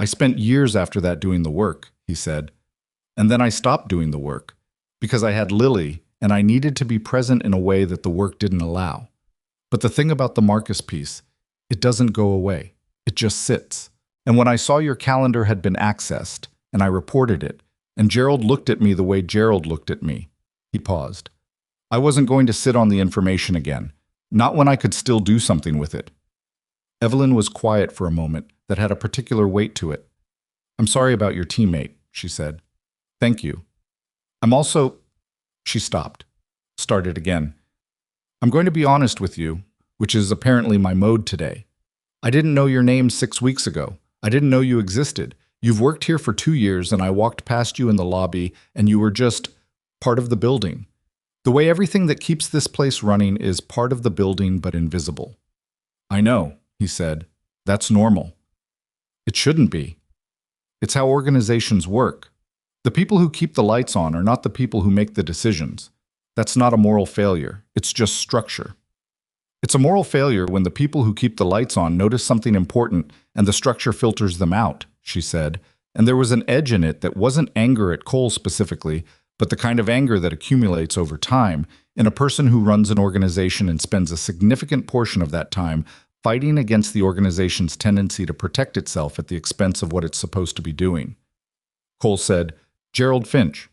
Speaker 1: "I spent years after that doing the work," he said. "And then I stopped doing the work because I had Lily and I needed to be present in a way that the work didn't allow. But the thing about the Marcus piece, it doesn't go away. It just sits. And when I saw your calendar had been accessed, and I reported it, and Gerald looked at me the way Gerald looked at me," he paused. "I wasn't going to sit on the information again, not when I could still do something with it." Evelyn was quiet for a moment that had a particular weight to it. "I'm sorry about your teammate," she said. "Thank you. I'm also—" She stopped, started again. "I'm going to be honest with you, which is apparently my mode today. I didn't know your name 6 weeks ago. I didn't know you existed. You've worked here for 2 years and I walked past you in the lobby and you were just part of the building. The way everything that keeps this place running is part of the building but invisible." "I know," he said. "That's normal." "It shouldn't be. It's how organizations work. The people who keep the lights on are not the people who make the decisions. That's not a moral failure. It's just structure. It's a moral failure when the people who keep the lights on notice something important and the structure filters them out," she said, and there was an edge in it that wasn't anger at Cole specifically, but the kind of anger that accumulates over time in a person who runs an organization and spends a significant portion of that time fighting against the organization's tendency to protect itself at the expense of what it's supposed to be doing. Cole said, "Gerald Finch."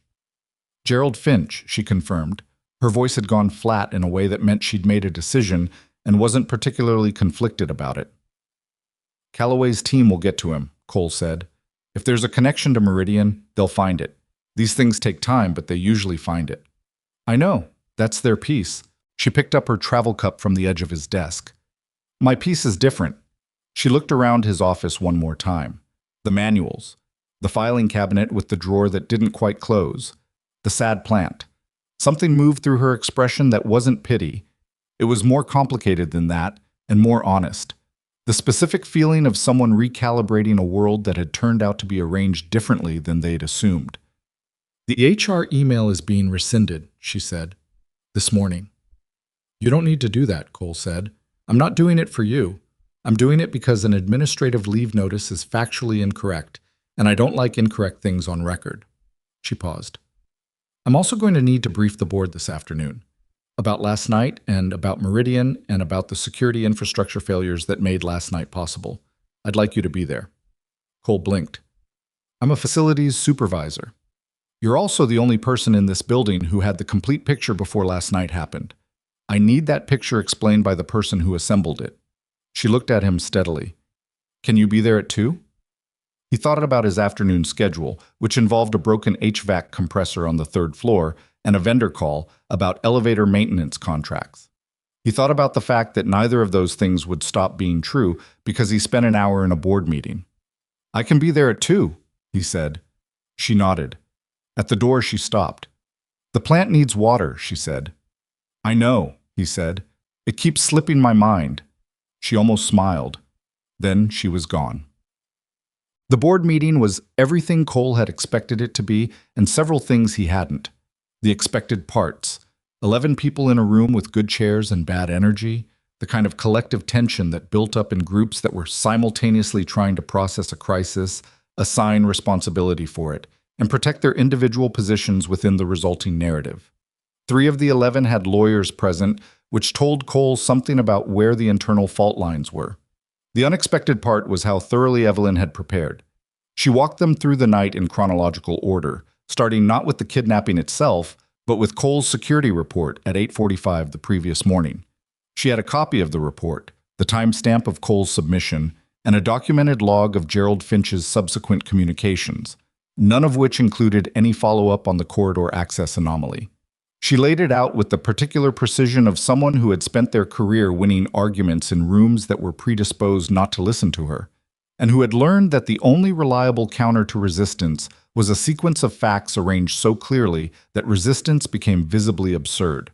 Speaker 1: "Gerald Finch," she confirmed. Her voice had gone flat in a way that meant she'd made a decision and wasn't particularly conflicted about it. "Calloway's team will get to him," Cole said. "If there's a connection to Meridian, they'll find it. These things take time, but they usually find it." "I know. That's their piece." She picked up her travel cup from the edge of his desk. "My piece is different." She looked around his office one more time. The manuals. The filing cabinet with the drawer that didn't quite close. The sad plant. Something moved through her expression that wasn't pity. It was more complicated than that, and more honest. The specific feeling of someone recalibrating a world that had turned out to be arranged differently than they'd assumed. "The HR email is being rescinded," she said. "This morning." "You don't need to do that," Cole said. "I'm not doing it for you. I'm doing it because an administrative leave notice is factually incorrect, and I don't like incorrect things on record." She paused. "I'm also going to need to brief the board this afternoon about last night and about Meridian and about the security infrastructure failures that made last night possible. I'd like you to be there." Cole blinked. "I'm a facilities supervisor. You're also the only person in this building who had the complete picture before last night happened. I need that picture explained by the person who assembled it." She looked at him steadily. "Can you be there at 2?" He thought about his afternoon schedule, which involved a broken HVAC compressor on the third floor and a vendor call about elevator maintenance contracts. He thought about the fact that neither of those things would stop being true because he spent an hour in a board meeting. "I can be there at 2, he said. She nodded. At the door, she stopped. "The plant needs water," she said. "I know," he said. "It keeps slipping my mind." She almost smiled. Then she was gone. The board meeting was everything Cole had expected it to be, and several things he hadn't. The expected parts: 11 people in a room with good chairs and bad energy, the kind of collective tension that built up in groups that were simultaneously trying to process a crisis, assign responsibility for it, and protect their individual positions within the resulting narrative. 3 of the 11 had lawyers present, which told Cole something about where the internal fault lines were. The unexpected part was how thoroughly Evelyn had prepared. She walked them through the night in chronological order, starting not with the kidnapping itself, but with Cole's security report at 8:45 the previous morning. She had a copy of the report, the timestamp of Cole's submission, and a documented log of Gerald Finch's subsequent communications, none of which included any follow-up on the corridor access anomaly. She laid it out with the particular precision of someone who had spent their career winning arguments in rooms that were predisposed not to listen to her, and who had learned that the only reliable counter to resistance was a sequence of facts arranged so clearly that resistance became visibly absurd.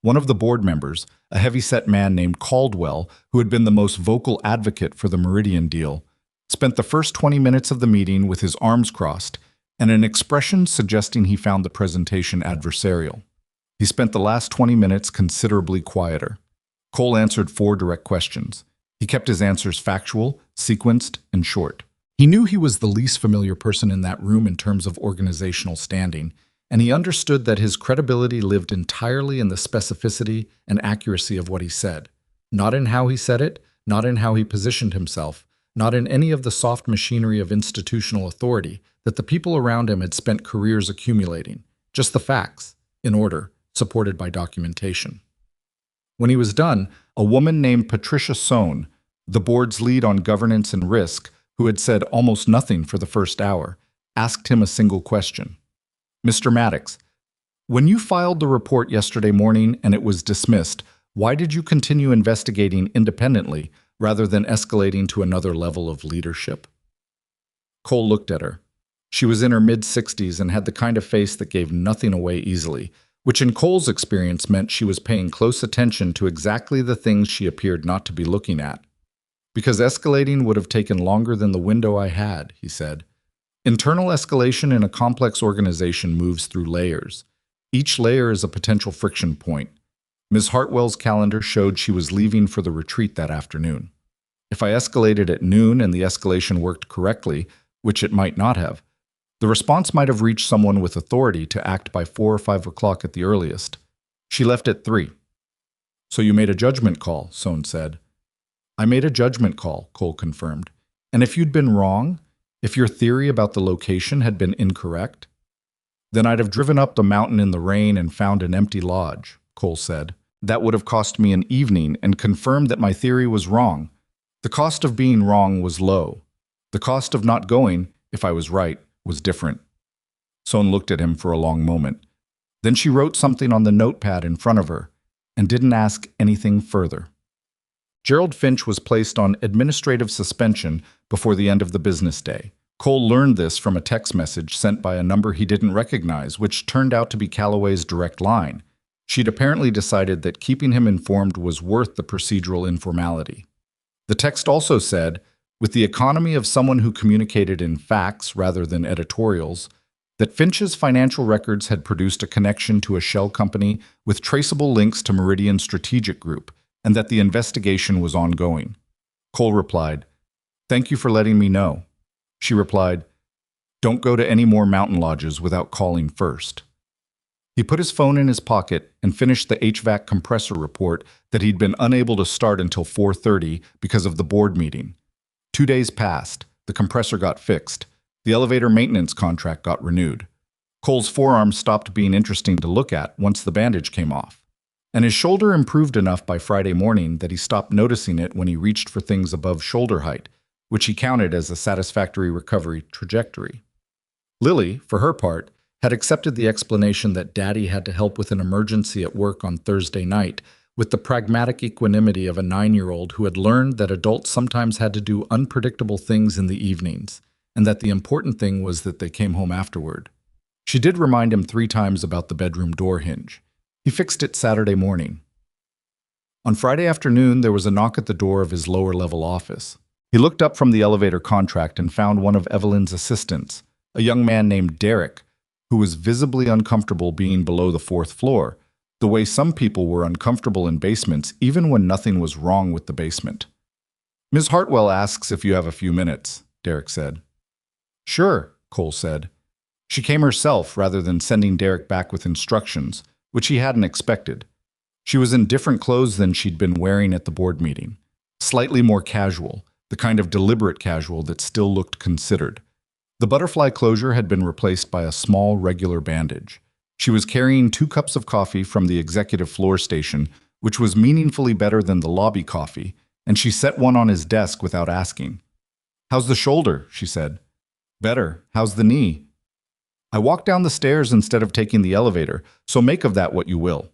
Speaker 1: One of the board members, a heavy-set man named Caldwell, who had been the most vocal advocate for the Meridian deal, spent the first 20 minutes of the meeting with his arms crossed and an expression suggesting he found the presentation adversarial. He spent the last 20 minutes considerably quieter. Cole answered 4 direct questions. He kept his answers factual, sequenced, and short. He knew he was the least familiar person in that room in terms of organizational standing, and he understood that his credibility lived entirely in the specificity and accuracy of what he said. Not in how he said it, not in how he positioned himself, not in any of the soft machinery of institutional authority that the people around him had spent careers accumulating. Just the facts, in order, supported by documentation. When he was done, a woman named Patricia Sohn, the board's lead on governance and risk, who had said almost nothing for the first hour, asked him a single question. "Mr. Maddox, when you filed the report yesterday morning and it was dismissed, why did you continue investigating independently rather than escalating to another level of leadership?" Cole looked at her. She was in her mid-60s and had the kind of face that gave nothing away easily, which in Cole's experience meant she was paying close attention to exactly the things she appeared not to be looking at. "Because escalating would have taken longer than the window I had," he said. "Internal escalation in a complex organization moves through layers. Each layer is a potential friction point. Ms. Hartwell's calendar showed she was leaving for the retreat that afternoon. If I escalated at noon and the escalation worked correctly, which it might not have, the response might have reached someone with authority to act by 4 or 5 o'clock at the earliest. She left at 3. "So you made a judgment call," Sohn said. "I made a judgment call," Cole confirmed. "And if you'd been wrong, if your theory about the location had been incorrect, then I'd have driven up the mountain in the rain and found an empty lodge," Cole said. "That would have cost me an evening and confirmed that my theory was wrong. The cost of being wrong was low. The cost of not going, if I was right, was different." Sohn looked at him for a long moment. Then she wrote something on the notepad in front of her and didn't ask anything further. Gerald Finch was placed on administrative suspension before the end of the business day. Cole learned this from a text message sent by a number he didn't recognize, which turned out to be Calloway's direct line. She'd apparently decided that keeping him informed was worth the procedural informality. The text also said, with the economy of someone who communicated in facts rather than editorials, that Finch's financial records had produced a connection to a shell company with traceable links to Meridian Strategic Group, and that the investigation was ongoing. Cole replied, "Thank you for letting me know." She replied, "Don't go to any more mountain lodges without calling first." He put his phone in his pocket and finished the HVAC compressor report that he'd been unable to start until 4:30 because of the board meeting. 2 days passed, the compressor got fixed, the elevator maintenance contract got renewed. Cole's forearm stopped being interesting to look at once the bandage came off, and his shoulder improved enough by Friday morning that he stopped noticing it when he reached for things above shoulder height, which he counted as a satisfactory recovery trajectory. Lily, for her part, had accepted the explanation that Daddy had to help with an emergency at work on Thursday night with the pragmatic equanimity of a 9-year-old who had learned that adults sometimes had to do unpredictable things in the evenings, and that the important thing was that they came home afterward. She did remind him 3 times about the bedroom door hinge. He fixed it Saturday morning. On Friday afternoon, there was a knock at the door of his lower-level office. He looked up from the elevator contract and found one of Evelyn's assistants, a young man named Derek, who was visibly uncomfortable being below the 4th floor, the way some people were uncomfortable in basements even when nothing was wrong with the basement. "Ms. Hartwell asks if you have a few minutes," Derek said. "Sure," Cole said. She came herself rather than sending Derek back with instructions, which he hadn't expected. She was in different clothes than she'd been wearing at the board meeting, slightly more casual, the kind of deliberate casual that still looked considered. The butterfly closure had been replaced by a small, regular bandage. She was carrying 2 cups of coffee from the executive floor station, which was meaningfully better than the lobby coffee, and she set one on his desk without asking. "How's the shoulder?" she said. "Better. How's the knee?" "I walked down the stairs instead of taking the elevator, so make of that what you will."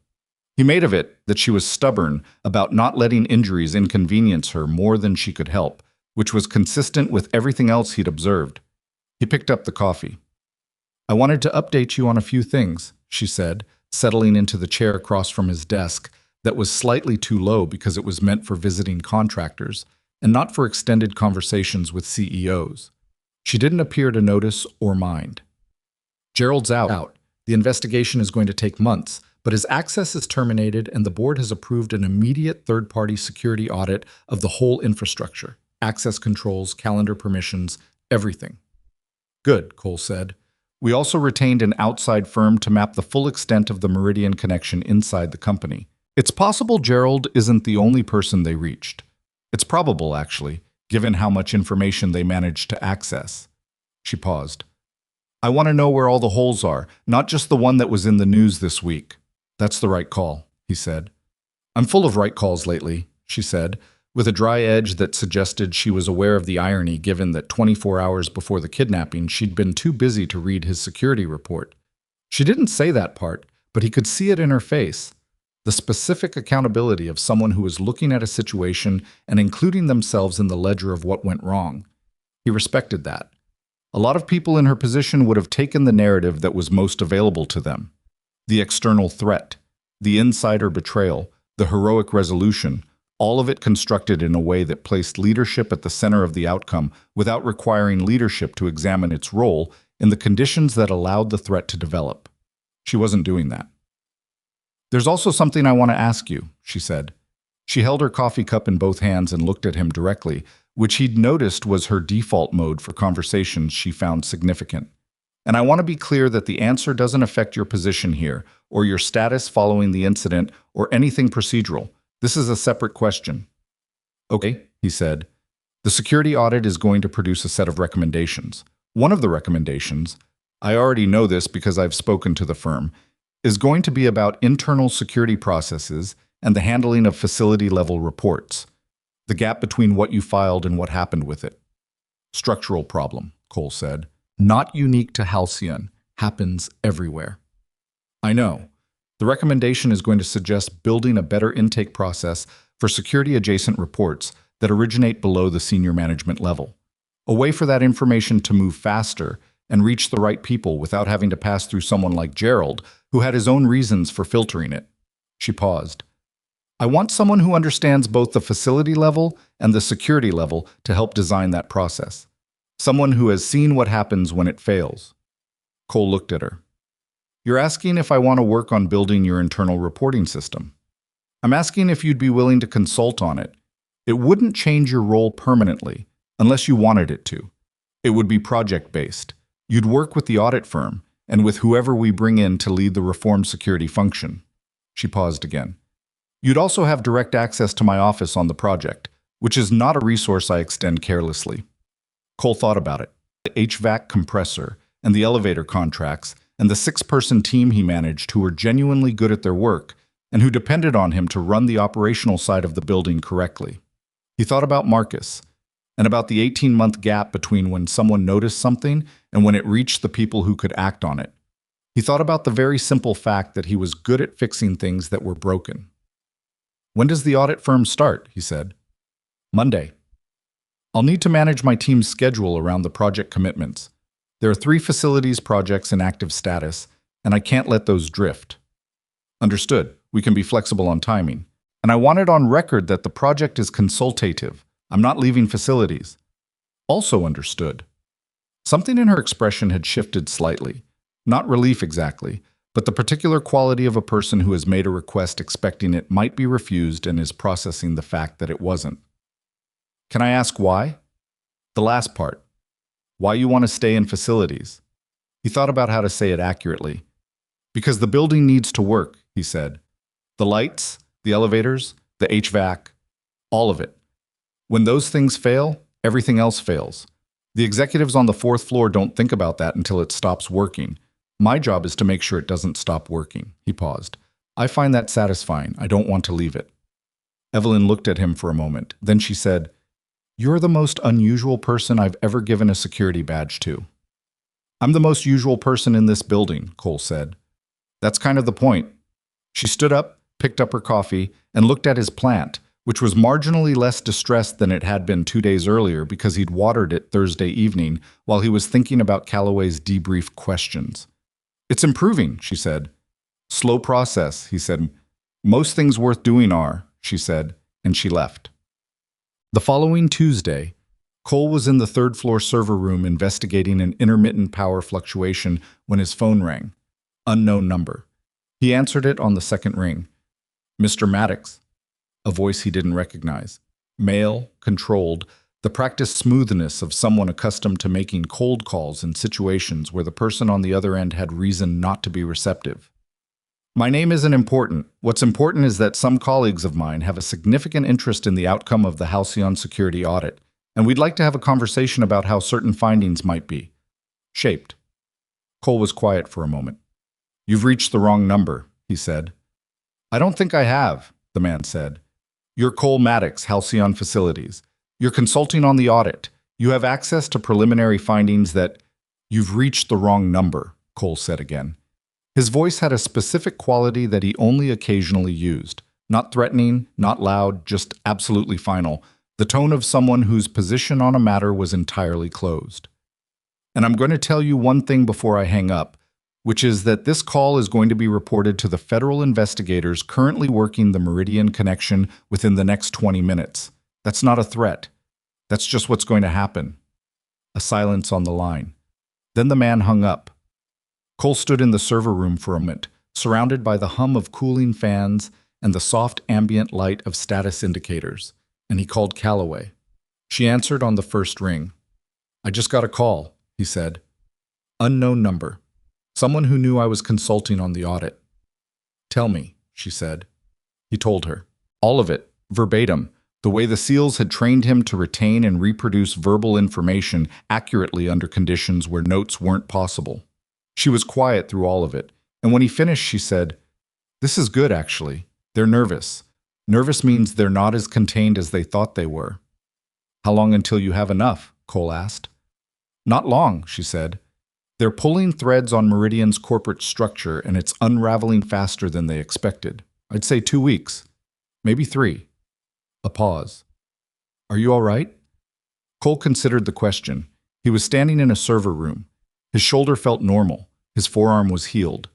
Speaker 1: He made of it that she was stubborn about not letting injuries inconvenience her more than she could help, which was consistent with everything else he'd observed. He picked up the coffee. "I wanted to update you on a few things," she said, settling into the chair across from his desk that was slightly too low because it was meant for visiting contractors and not for extended conversations with CEOs. She didn't appear to notice or mind. "Gerald's out. The investigation is going to take months, but his access is terminated and the board has approved an immediate third-party security audit of the whole infrastructure, access controls, calendar permissions, everything." "Good," Cole said. "We also retained an outside firm to map the full extent of the Meridian connection inside the company. It's possible Gerald isn't the only person they reached. It's probable, actually, given how much information they managed to access." She paused. "I want to know where all the holes are, not just the one that was in the news this week." "That's the right call," he said. "I'm full of right calls lately," she said, with a dry edge that suggested she was aware of the irony given that 24 hours before the kidnapping she'd been too busy to read his security report. She didn't say that part, but he could see it in her face. The specific accountability of someone who was looking at a situation and including themselves in the ledger of what went wrong. He respected that. A lot of people in her position would have taken the narrative that was most available to them. The external threat, the insider betrayal, the heroic resolution, all of it constructed in a way that placed leadership at the center of the outcome without requiring leadership to examine its role in the conditions that allowed the threat to develop. She wasn't doing that. "There's also something I want to ask you," she said. She held her coffee cup in both hands and looked at him directly, which he'd noticed was her default mode for conversations she found significant. "And I want to be clear that the answer doesn't affect your position here, or your status following the incident, or anything procedural. This is a separate question." "Okay," he said. "The security audit is going to produce a set of recommendations. One of the recommendations, I already know this because I've spoken to the firm, is going to be about internal security processes and the handling of facility-level reports. The gap between what you filed and what happened with it." "Structural problem," Cole said. "Not unique to Halcyon. Happens everywhere." "I know. The recommendation is going to suggest building a better intake process for security-adjacent reports that originate below the senior management level. A way for that information to move faster and reach the right people without having to pass through someone like Gerald, who had his own reasons for filtering it." She paused. "I want someone who understands both the facility level and the security level to help design that process. Someone who has seen what happens when it fails." Cole looked at her. "You're asking if I want to work on building your internal reporting system. I'm asking if you'd be willing to consult on it. It wouldn't change your role permanently, unless you wanted it to. It would be project-based. You'd work with the audit firm, and with whoever we bring in to lead the reform security function." She paused again. "You'd also have direct access to my office on the project, which is not a resource I extend carelessly." Cole thought about it. The HVAC compressor and the elevator contracts and the 6-person team he managed who were genuinely good at their work and who depended on him to run the operational side of the building correctly. He thought about Marcus. and about the 18-month gap between when someone noticed something and when it reached the people who could act on it. He thought about the very simple fact that he was good at fixing things that were broken. "When does the audit firm start?" he said. "Monday. I'll need to manage my team's schedule around the project commitments. There are 3 facilities projects in active status, and I can't let those drift." "Understood. We can be flexible on timing. And I want it on record that the project is consultative. I'm not leaving facilities." "Also understood." Something in her expression had shifted slightly. Not relief exactly, but the particular quality of a person who has made a request expecting it might be refused and is processing the fact that it wasn't. "Can I ask why?" "The last part. Why you want to stay in facilities." He thought about how to say it accurately. "Because the building needs to work," he said. "The lights, the elevators, the HVAC, all of it. When those things fail, everything else fails. The executives on the 4th floor don't think about that until it stops working. My job is to make sure it doesn't stop working." He paused. "I find that satisfying. I don't want to leave it." Evelyn looked at him for a moment. Then she said, "You're the most unusual person I've ever given a security badge to." "I'm the most usual person in this building," Cole said. "That's kind of the point." She stood up, picked up her coffee, and looked at his plant, which was marginally less distressed than it had been 2 days earlier because he'd watered it Thursday evening while he was thinking about Calloway's debrief questions. "It's improving," she said. "Slow process," he said. "Most things worth doing are," she said, and she left. The following Tuesday, Cole was in the 3rd floor server room investigating an intermittent power fluctuation when his phone rang. Unknown number. He answered it on the 2nd ring. "Mr. Maddox." A voice he didn't recognize. Male, controlled, the practiced smoothness of someone accustomed to making cold calls in situations where the person on the other end had reason not to be receptive. "My name isn't important. What's important is that some colleagues of mine have a significant interest in the outcome of the Halcyon security audit, and we'd like to have a conversation about how certain findings might be shaped." Cole was quiet for a moment. "You've reached the wrong number," he said. "I don't think I have," the man said. "You're Cole Maddox, Halcyon Facilities. You're consulting on the audit. You have access to preliminary findings that—" "You've reached the wrong number," Cole said again. His voice had a specific quality that he only occasionally used. Not threatening, not loud, just absolutely final. The tone of someone whose position on a matter was entirely closed. "And I'm going to tell you one thing before I hang up, which is that this call is going to be reported to the federal investigators currently working the Meridian connection within the next 20 minutes. That's not a threat. That's just what's going to happen." A silence on the line. Then the man hung up. Cole stood in the server room for a moment, surrounded by the hum of cooling fans and the soft ambient light of status indicators, and he called Calloway. She answered on the 1st ring. "I just got a call," he said. "Unknown number. Someone who knew I was consulting on the audit." "Tell me," she said. He told her. All of it, verbatim, the way the SEALs had trained him to retain and reproduce verbal information accurately under conditions where notes weren't possible. She was quiet through all of it, and when he finished she said, "This is good, actually. They're nervous. Nervous means they're not as contained as they thought they were." "How long until you have enough?" Cole asked. "Not long," she said. "They're pulling threads on Meridian's corporate structure, and it's unraveling faster than they expected. I'd say 2 weeks. Maybe 3. A pause. "Are you all right?" Cole considered the question. He was standing in a server room. His shoulder felt normal. His forearm was healed.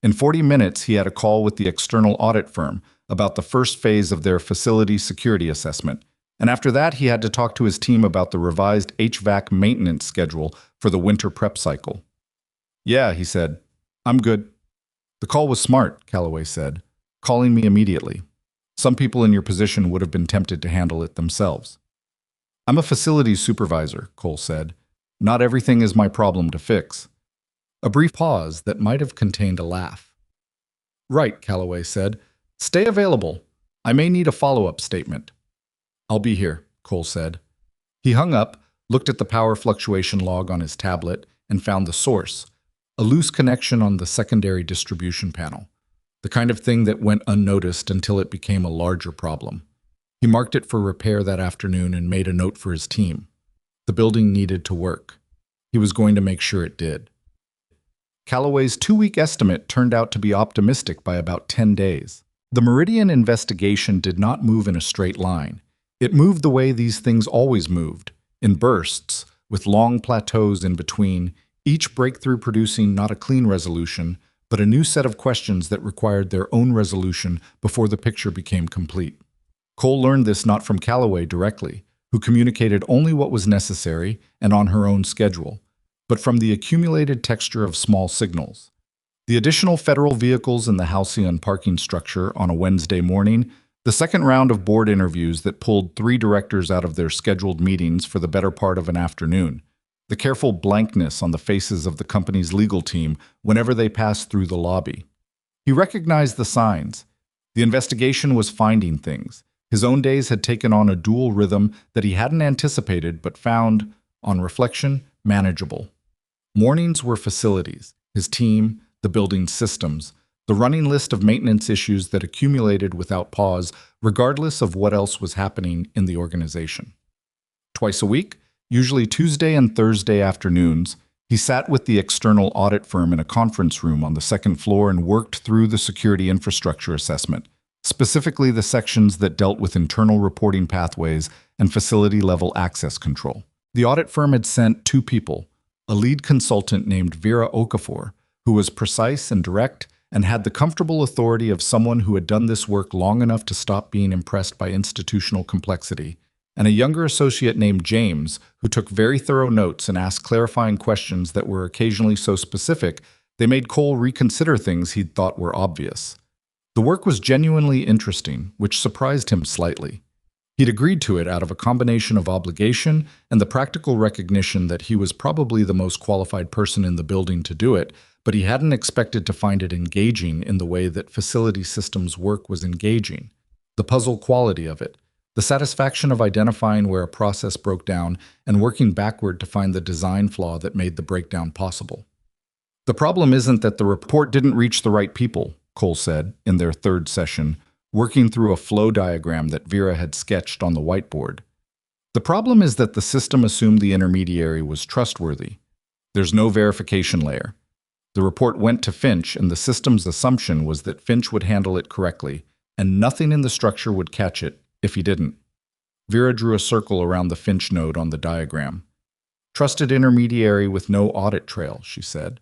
Speaker 1: In 40 minutes, he had a call with the external audit firm about the first phase of their facility security assessment. And after that, he had to talk to his team about the revised HVAC maintenance schedule for the winter prep cycle. "Yeah," he said. "I'm good." "The call was smart," Calloway said, "calling me immediately. Some people in your position would have been tempted to handle it themselves." "I'm a facilities supervisor," Cole said. "Not everything is my problem to fix." A brief pause that might have contained a laugh. "Right," Calloway said. "Stay available. I may need a follow-up statement." "I'll be here," Cole said. He hung up, looked at the power fluctuation log on his tablet, and found the source, a loose connection on the secondary distribution panel. The kind of thing that went unnoticed until it became a larger problem. He marked it for repair that afternoon and made a note for his team. The building needed to work. He was going to make sure it did. Calloway's 2-week estimate turned out to be optimistic by about 10 days. The Meridian investigation did not move in a straight line. It moved the way these things always moved, in bursts, with long plateaus in between, each breakthrough producing not a clean resolution, but a new set of questions that required their own resolution before the picture became complete. Cole learned this not from Calloway directly, who communicated only what was necessary and on her own schedule, but from the accumulated texture of small signals. The additional federal vehicles in the Halcyon parking structure on a Wednesday morning, the second round of board interviews that pulled 3 directors out of their scheduled meetings for the better part of an afternoon, the careful blankness on the faces of the company's legal team whenever they passed through the lobby. He recognized the signs. The investigation was finding things. His own days had taken on a dual rhythm that he hadn't anticipated but found, on reflection, manageable. Mornings were facilities, his team, the building's systems, the running list of maintenance issues that accumulated without pause, regardless of what else was happening in the organization. Twice a week, usually Tuesday and Thursday afternoons, he sat with the external audit firm in a conference room on the second floor and worked through the security infrastructure assessment, specifically the sections that dealt with internal reporting pathways and facility-level access control. The audit firm had sent 2 people, a lead consultant named Vera Okafor, who was precise and direct and had the comfortable authority of someone who had done this work long enough to stop being impressed by institutional complexity, and a younger associate named James, who took very thorough notes and asked clarifying questions that were occasionally so specific they made Cole reconsider things he'd thought were obvious. The work was genuinely interesting, which surprised him slightly. He'd agreed to it out of a combination of obligation and the practical recognition that he was probably the most qualified person in the building to do it, but he hadn't expected to find it engaging in the way that facility systems work was engaging. The puzzle quality of it, the satisfaction of identifying where a process broke down and working backward to find the design flaw that made the breakdown possible. The problem isn't that the report didn't reach the right people, Cole said in their 3rd session, working through a flow diagram that Vera had sketched on the whiteboard. The problem is that the system assumed the intermediary was trustworthy. There's no verification layer. The report went to Finch, and the system's assumption was that Finch would handle it correctly, and nothing in the structure would catch it if he didn't. Vera drew a circle around the Finch node on the diagram. Trusted intermediary with no audit trail, she said.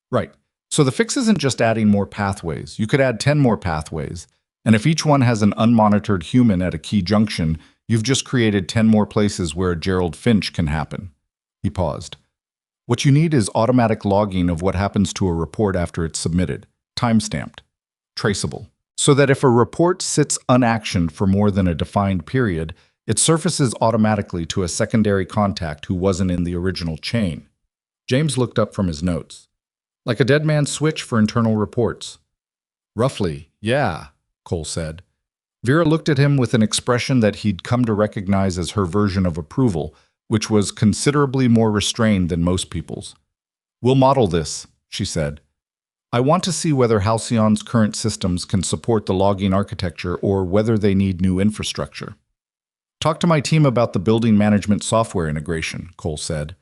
Speaker 1: Right. So the fix isn't just adding more pathways. You could add 10 more pathways. And if each one has an unmonitored human at a key junction, you've just created 10 more places where a Gerald Finch can happen. He paused. What you need is automatic logging of what happens to a report after it's submitted, time-stamped, traceable, so that if a report sits unactioned for more than a defined period, it surfaces automatically to a secondary contact who wasn't in the original chain. James looked up from his notes. Like a dead man's switch for internal reports. Roughly, yeah, Cole said. Vera looked at him with an expression that he'd come to recognize as her version of approval, which was considerably more restrained than most people's. We'll model this, she said. I want to see whether Halcyon's current systems can support the logging architecture or whether they need new infrastructure. Talk to my team about the building management software integration, Cole said.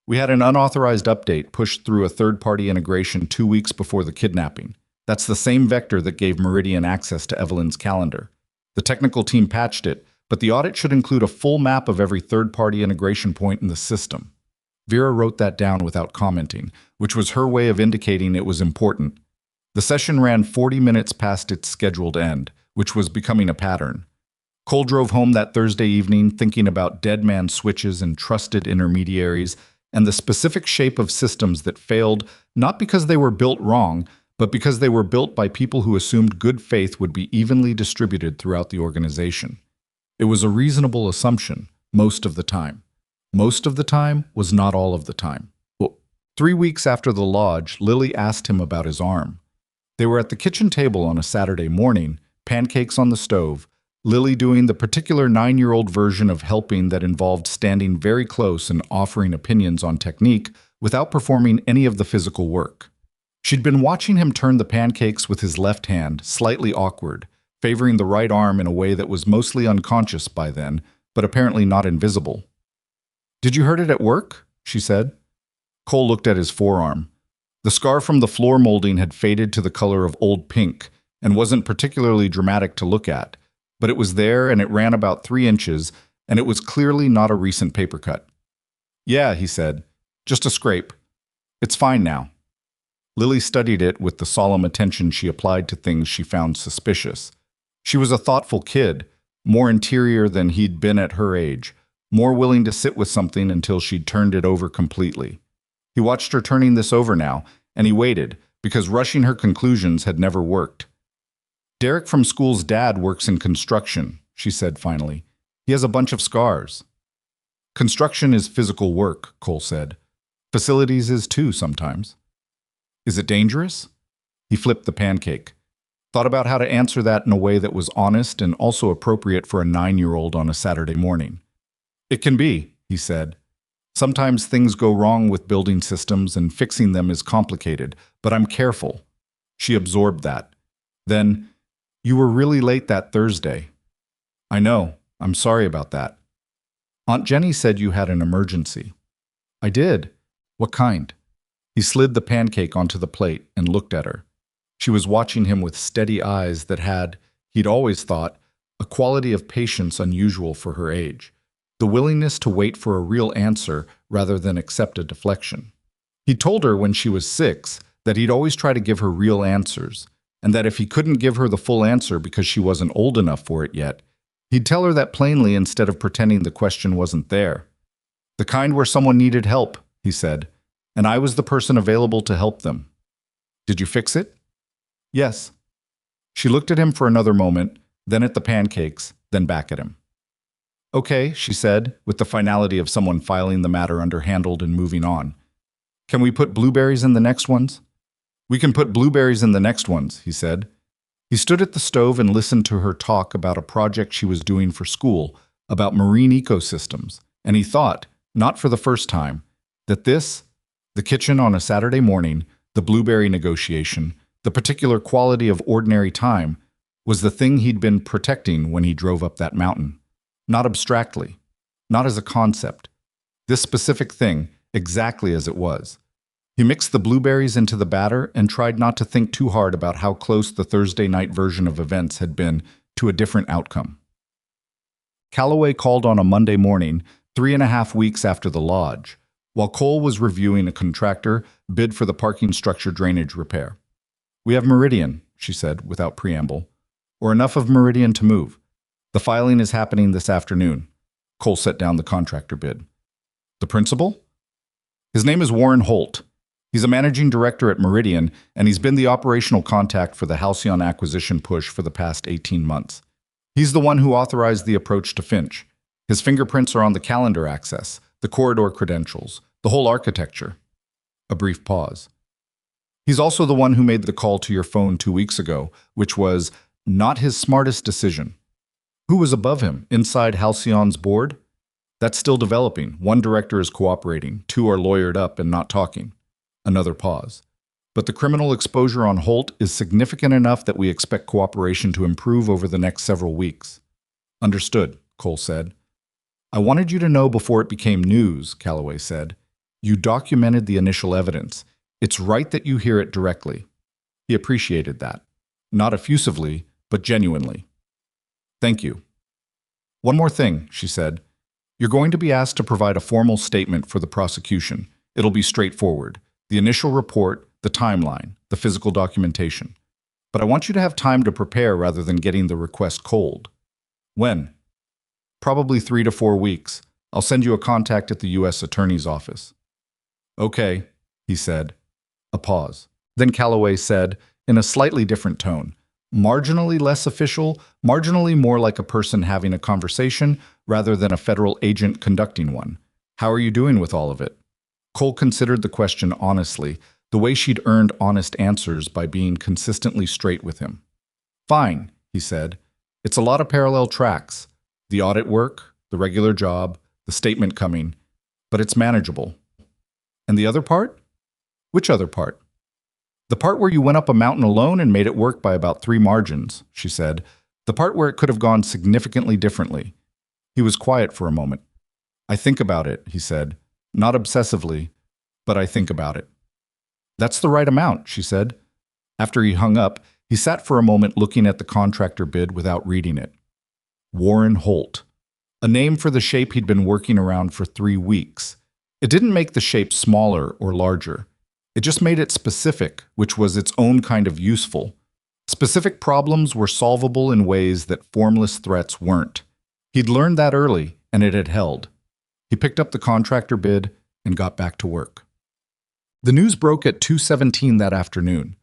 Speaker 1: We had an unauthorized update pushed through a third-party integration 2 weeks before the kidnapping. That's the same vector that gave Meridian access to Evelyn's calendar. The technical team patched it, but the audit should include a full map of every third-party integration point in the system. Vera wrote that down without commenting, which was her way of indicating it was important. The session ran 40 minutes past its scheduled end, which was becoming a pattern. Cole drove home that Thursday evening thinking about dead man switches and trusted intermediaries and the specific shape of systems that failed not because they were built wrong, but because they were built by people who assumed good faith would be evenly distributed throughout the organization. It was a reasonable assumption, most of the time. Most of the time was not all of the time. 3 weeks after the lodge, Lily asked him about his arm. They were at the kitchen table on a Saturday morning, pancakes on the stove, Lily doing the particular 9-year-old version of helping that involved standing very close and offering opinions on technique without performing any of the physical work. She'd been watching him turn the pancakes with his left hand, slightly awkward, favoring the right arm in a way that was mostly unconscious by then, but apparently not invisible. Did you hurt it at work? She said. Cole looked at his forearm. The scar from the floor molding had faded to the color of old pink and wasn't particularly dramatic to look at, but it was there and it ran about 3 inches, and it was clearly not a recent paper cut. Yeah, he said. Just a scrape. It's fine now. Lily studied it with the solemn attention she applied to things she found suspicious. She was a thoughtful kid, more interior than he'd been at her age, more willing to sit with something until she'd turned it over completely. He watched her turning this over now, and he waited, because rushing her conclusions had never worked. Derek from school's dad works in construction, she said finally. He has a bunch of scars. Construction is physical work, Cole said. Facilities is too sometimes. Is it dangerous? He flipped the pancake. Thought about how to answer that in a way that was honest and also appropriate for a 9-year-old on a Saturday morning. It can be, he said. Sometimes things go wrong with building systems and fixing them is complicated, but I'm careful. She absorbed that. Then, you were really late that Thursday. I know. I'm sorry about that. Aunt Jenny said you had an emergency. I did. What kind? He slid the pancake onto the plate and looked at her. She was watching him with steady eyes that had, he'd always thought, a quality of patience unusual for her age. The willingness to wait for a real answer rather than accept a deflection. He told her when she was 6 that he'd always try to give her real answers, and that if he couldn't give her the full answer because she wasn't old enough for it yet, he'd tell her that plainly instead of pretending the question wasn't there. The kind where someone needed help, he said, and I was the person available to help them. Did you fix it? Yes. She looked at him for another moment, then at the pancakes, then back at him. Okay, she said, with the finality of someone filing the matter under handled and moving on. Can we put blueberries in the next ones? We can put blueberries in the next ones, he said. He stood at the stove and listened to her talk about a project she was doing for school, about marine ecosystems, and he thought, not for the first time, that this, the kitchen on a Saturday morning, the blueberry negotiation, the particular quality of ordinary time, was the thing he'd been protecting when he drove up that mountain. Not abstractly, not as a concept. This specific thing, exactly as it was. He mixed the blueberries into the batter and tried not to think too hard about how close the Thursday night version of events had been to a different outcome. Calloway called on a Monday morning, 3.5 weeks after the lodge, while Cole was reviewing a contractor bid for the parking structure drainage repair. We have Meridian, she said without preamble, or enough of Meridian to move. The filing is happening this afternoon. Cole set down the contractor bid. The principal? His name is Warren Holt. He's a managing director at Meridian, and he's been the operational contact for the Halcyon acquisition push for the past 18 months. He's the one who authorized the approach to Finch. His fingerprints are on the calendar access, the corridor credentials, the whole architecture. A brief pause. He's also the one who made the call to your phone 2 weeks ago, which was not his smartest decision. Who was above him, inside Halcyon's board? That's still developing. 1 director is cooperating, 2 are lawyered up and not talking. Another pause. But the criminal exposure on Holt is significant enough that we expect cooperation to improve over the next several weeks. Understood, Cole said. I wanted you to know before it became news, Calloway said. You documented the initial evidence. It's right that you hear it directly. He appreciated that. Not effusively, but genuinely. Thank you. One more thing, she said. You're going to be asked to provide a formal statement for the prosecution. It'll be straightforward. The initial report, the timeline, the physical documentation. But I want you to have time to prepare rather than getting the request cold. When? Probably 3 to 4 weeks. I'll send you a contact at the U.S. Attorney's Office. Okay, he said. A pause. Then Calloway said, in a slightly different tone, marginally less official, marginally more like a person having a conversation rather than a federal agent conducting one. How are you doing with all of it? Cole considered the question honestly, the way she'd earned honest answers by being consistently straight with him. Fine, he said. It's a lot of parallel tracks. The audit work, the regular job, the statement coming, but it's manageable. And the other part? Which other part? The part where you went up a mountain alone and made it work by about 3 margins, she said. The part where it could have gone significantly differently. He was quiet for a moment. I think about it, he said. Not obsessively, but I think about it. That's the right amount, she said. After he hung up, he sat for a moment looking at the contractor bid without reading it. Warren Holt. A name for the shape he'd been working around for 3 weeks. It didn't make the shape smaller or larger. It just made it specific, which was its own kind of useful. Specific problems were solvable in ways that formless threats weren't. He'd learned that early, and it had held. He picked up the contractor bid and got back to work. The news broke at 2:17 that afternoon.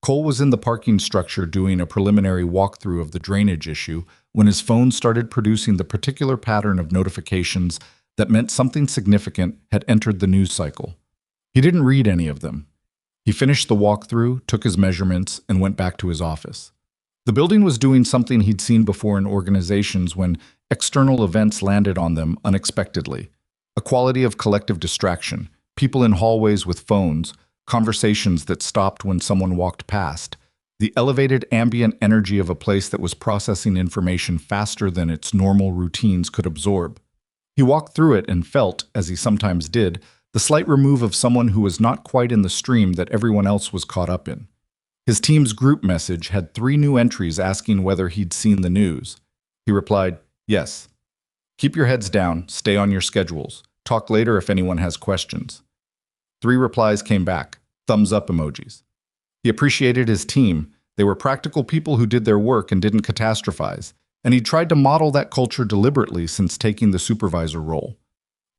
Speaker 1: Cole was in the parking structure doing a preliminary walkthrough of the drainage issue when his phone started producing the particular pattern of notifications that meant something significant had entered the news cycle. He didn't read any of them. He finished the walkthrough, took his measurements, and went back to his office. The building was doing something he'd seen before in organizations when external events landed on them unexpectedly. A quality of collective distraction, people in hallways with phones, conversations that stopped when someone walked past, the elevated ambient energy of a place that was processing information faster than its normal routines could absorb. He walked through it and felt, as he sometimes did, the slight remove of someone who was not quite in the stream that everyone else was caught up in. His team's group message had 3 new entries asking whether he'd seen the news. He replied, "Yes. Keep your heads down, stay on your schedules. Talk later if anyone has questions." 3 replies came back, thumbs up emojis. He appreciated his team. They were practical people who did their work and didn't catastrophize, and he tried to model that culture deliberately since taking the supervisor role.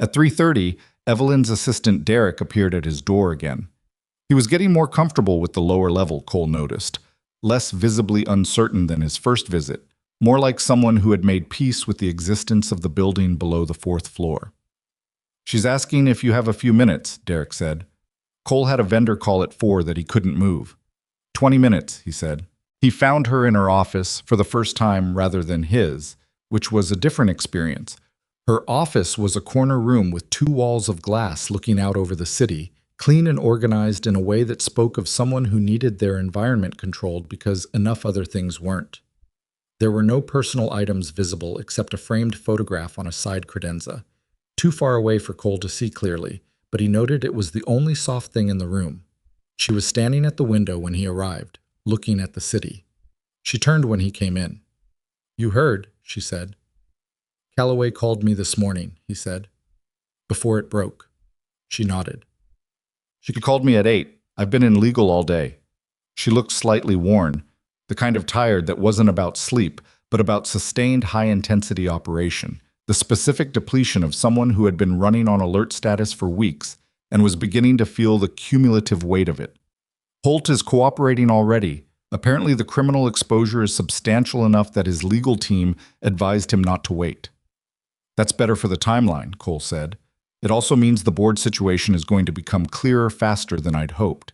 Speaker 1: At 3:30, Evelyn's assistant Derek appeared at his door again. He was getting more comfortable with the lower level, Cole noticed, less visibly uncertain than his first visit, more like someone who had made peace with the existence of the building below the 4th floor. "She's asking if you have a few minutes," Derek said. Cole had a vendor call at 4 that he couldn't move. 20 minutes, he said. He found her in her office for the first time rather than his, which was a different experience. Her office was a corner room with 2 walls of glass looking out over the city, clean and organized in a way that spoke of someone who needed their environment controlled because enough other things weren't. There were no personal items visible except a framed photograph on a side credenza. Too far away for Cole to see clearly, but he noted it was the only soft thing in the room. She was standing at the window when he arrived, looking at the city. She turned when he came in. "You heard," she said. "Calloway called me this morning," he said. "Before it broke." She nodded. "She called me at 8. I've been in legal all day." She looked slightly worn, the kind of tired that wasn't about sleep, but about sustained high-intensity operation, the specific depletion of someone who had been running on alert status for weeks and was beginning to feel the cumulative weight of it. "Holt is cooperating already. Apparently the criminal exposure is substantial enough that his legal team advised him not to wait." "That's better for the timeline," Cole said. "It also means the board situation is going to become clearer faster than I'd hoped."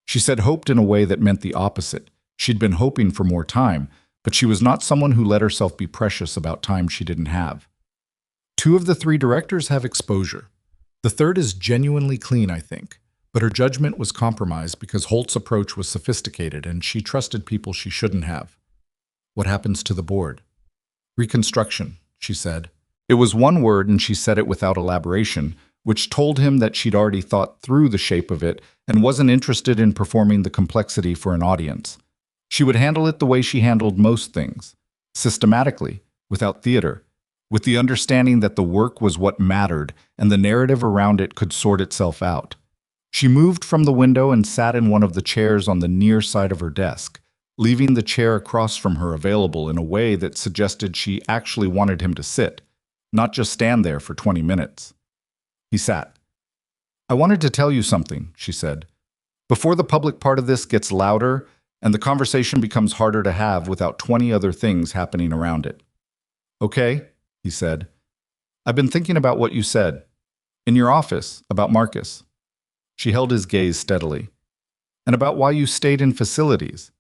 Speaker 1: She said hoped in a way that meant the opposite. She'd been hoping for more time, but she was not someone who let herself be precious about time she didn't have. 2 of the 3 directors have exposure. The 3rd is genuinely clean, I think, but her judgment was compromised because Holt's approach was sophisticated and she trusted people she shouldn't have. "What happens to the board?" "Reconstruction," she said. It was one word and she said it without elaboration, which told him that she'd already thought through the shape of it and wasn't interested in performing the complexity for an audience. She would handle it the way she handled most things, systematically, without theater, with the understanding that the work was what mattered and the narrative around it could sort itself out. She moved from the window and sat in one of the chairs on the near side of her desk, leaving the chair across from her available in a way that suggested she actually wanted him to sit, not just stand there for 20 minutes. He sat. "I wanted to tell you something," she said. "Before the public part of this gets louder and the conversation becomes harder to have without 20 other things happening around it." "Okay," he said. "I've been thinking about what you said. In your office, about Marcus." She held his gaze steadily. "And about why you stayed in facilities.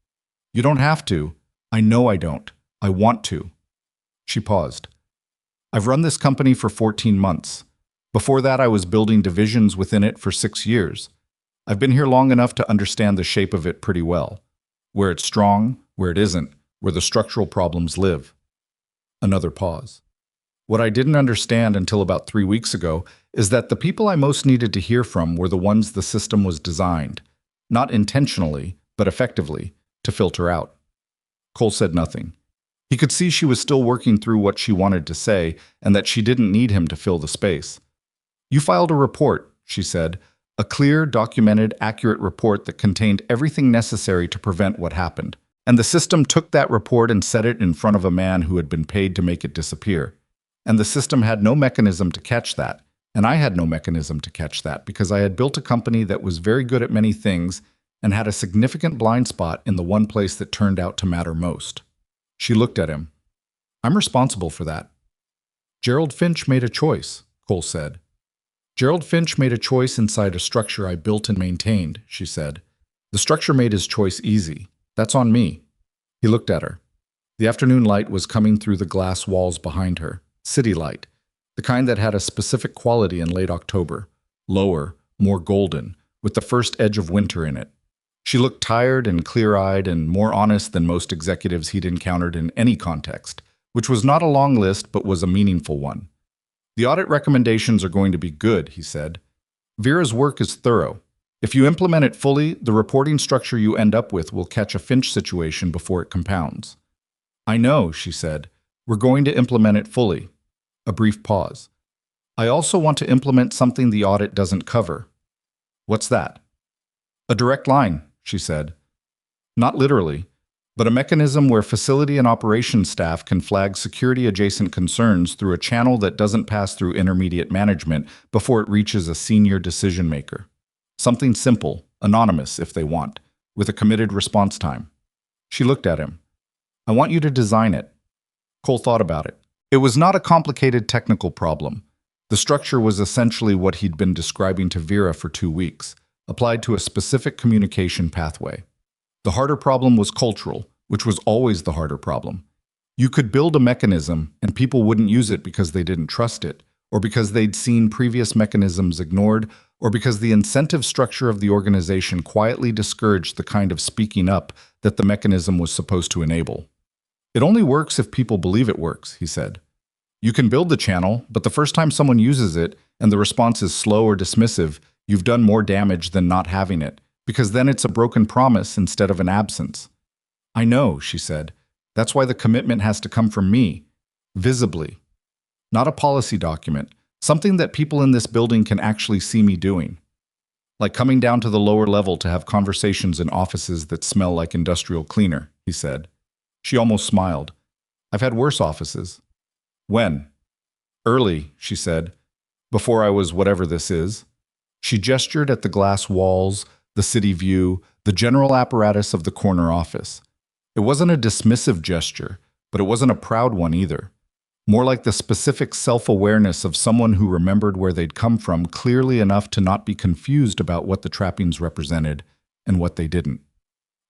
Speaker 1: You don't have to. I know I don't. I want to." She paused. "I've run this company for 14 months. Before that, I was building divisions within it for 6 years. I've been here long enough to understand the shape of it pretty well. Where it's strong, where it isn't, where the structural problems live." Another pause. What I didn't understand until about 3 weeks ago is that the people I most needed to hear from were the ones the system was designed, not intentionally, but effectively, to filter out. Cole said nothing. He could see she was still working through what she wanted to say and that she didn't need him to fill the space. "You filed a report," she said, "a clear, documented, accurate report that contained everything necessary to prevent what happened. And the system took that report and set it in front of a man who had been paid to make it disappear. And the system had no mechanism to catch that. And I had no mechanism to catch that because I had built a company that was very good at many things and had a significant blind spot in the one place that turned out to matter most." She looked at him. "I'm responsible for that." "Gerald Finch made a choice," Cole said. "Gerald Finch made a choice inside a structure I built and maintained," she said. "The structure made his choice easy. That's on me." He looked at her. The afternoon light was coming through the glass walls behind her, city light, the kind that had a specific quality in late October, lower, more golden, with the first edge of winter in it. She looked tired and clear-eyed and more honest than most executives he'd encountered in any context, which was not a long list but was a meaningful one. "The audit recommendations are going to be good," he said. "Vera's work is thorough. If you implement it fully, the reporting structure you end up with will catch a Finch situation before it compounds." "I know," she said. "We're going to implement it fully." A brief pause. "I also want to implement something the audit doesn't cover." "What's that?" "A direct line," she said. "Not literally, but a mechanism where facility and operations staff can flag security-adjacent concerns through a channel that doesn't pass through intermediate management before it reaches a senior decision-maker. Something simple, anonymous if they want, with a committed response time." She looked at him. "I want you to design it." Cole thought about it. It was not a complicated technical problem. The structure was essentially what he'd been describing to Vera for 2 weeks, applied to a specific communication pathway. The harder problem was cultural, which was always the harder problem. You could build a mechanism, and people wouldn't use it because they didn't trust it, or because they'd seen previous mechanisms ignored, or because the incentive structure of the organization quietly discouraged the kind of speaking up that the mechanism was supposed to enable. "It only works if people believe it works," he said. "You can build the channel, but the first time someone uses it and the response is slow or dismissive, you've done more damage than not having it, because then it's a broken promise instead of an absence." "I know," she said. "That's why the commitment has to come from me, visibly. Not a policy document, something that people in this building can actually see me doing. Like coming down to the lower level to have conversations in offices that smell like industrial cleaner," he said. She almost smiled. "I've had worse offices." "When?" "Early," she said. "Before I was whatever this is." She gestured at the glass walls, the city view, the general apparatus of the corner office. It wasn't a dismissive gesture, but it wasn't a proud one either. More like the specific self-awareness of someone who remembered where they'd come from clearly enough to not be confused about what the trappings represented and what they didn't.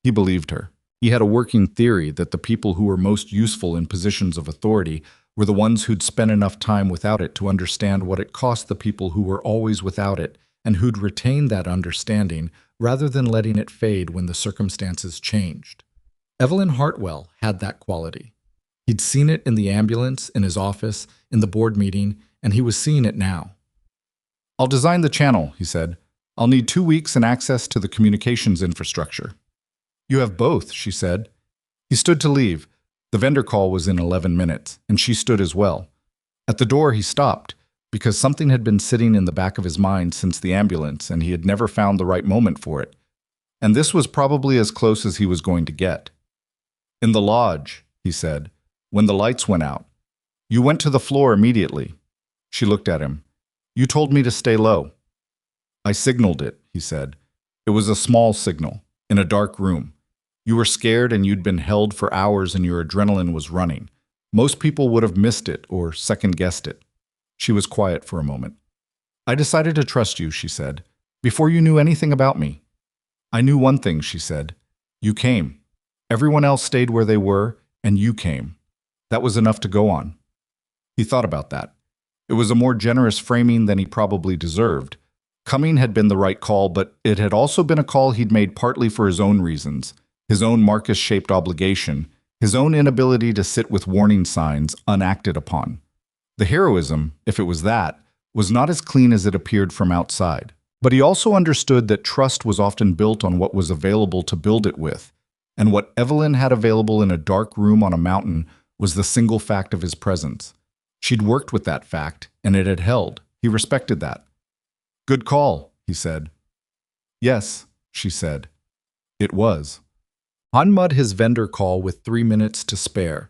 Speaker 1: He believed her. He had a working theory that the people who were most useful in positions of authority were the ones who'd spent enough time without it to understand what it cost the people who were always without it, and who'd retained that understanding rather than letting it fade when the circumstances changed. Evelyn Hartwell had that quality. He'd seen it in the ambulance, in his office, in the board meeting, and he was seeing it now. "I'll design the channel," he said. "I'll need 2 weeks and access to the communications infrastructure." "You have both," she said. He stood to leave. The vendor call was in 11 minutes, and she stood as well. At the door, he stopped, because something had been sitting in the back of his mind since the ambulance, and he had never found the right moment for it. And this was probably as close as he was going to get. "In the lodge," he said, "when the lights went out. You went to the floor immediately." She looked at him. "You told me to stay low." "I signaled it," he said. "It was a small signal, in a dark room. You were scared and you'd been held for hours and your adrenaline was running. Most people would have missed it or second-guessed it." She was quiet for a moment. "I decided to trust you," she said, "before you knew anything about me." "I knew one thing," she said. "You came. Everyone else stayed where they were, and you came. That was enough to go on." He thought about that. It was a more generous framing than he probably deserved. Coming had been the right call, but it had also been a call he'd made partly for his own reasons, his own Marcus-shaped obligation, his own inability to sit with warning signs unacted upon. The heroism, if it was that, was not as clean as it appeared from outside. But he also understood that trust was often built on what was available to build it with, and what Evelyn had available in a dark room on a mountain was the single fact of his presence. She'd worked with that fact, and it had held. He respected that. "Good call," he said. "Yes," she said. It was. Han mud his vendor call with 3 minutes to spare.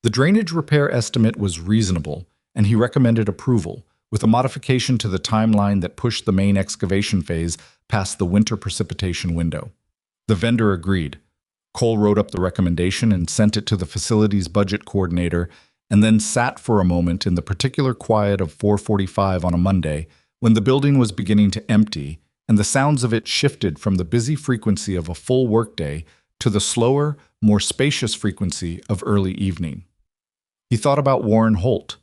Speaker 1: The drainage repair estimate was reasonable, and he recommended approval, with a modification to the timeline that pushed the main excavation phase past the winter precipitation window. The vendor agreed. Cole wrote up the recommendation and sent it to the facility's budget coordinator, and then sat for a moment in the particular quiet of 4:45 on a Monday, when the building was beginning to empty, and the sounds of it shifted from the busy frequency of a full workday to the slower, more spacious frequency of early evening. He thought about Warren Holt,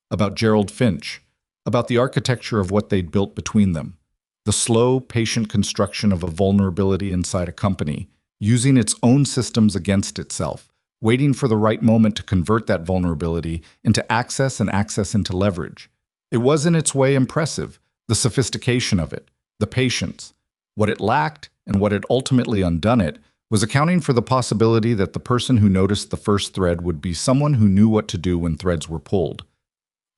Speaker 1: about Gerald Finch, about the architecture of what they'd built between them, the slow, patient construction of a vulnerability inside a company, using its own systems against itself, waiting for the right moment to convert that vulnerability into access and access into leverage. It was in its way impressive, the sophistication of it, the patience. What it lacked, and what had ultimately undone it, was accounting for the possibility that the person who noticed the first thread would be someone who knew what to do when threads were pulled.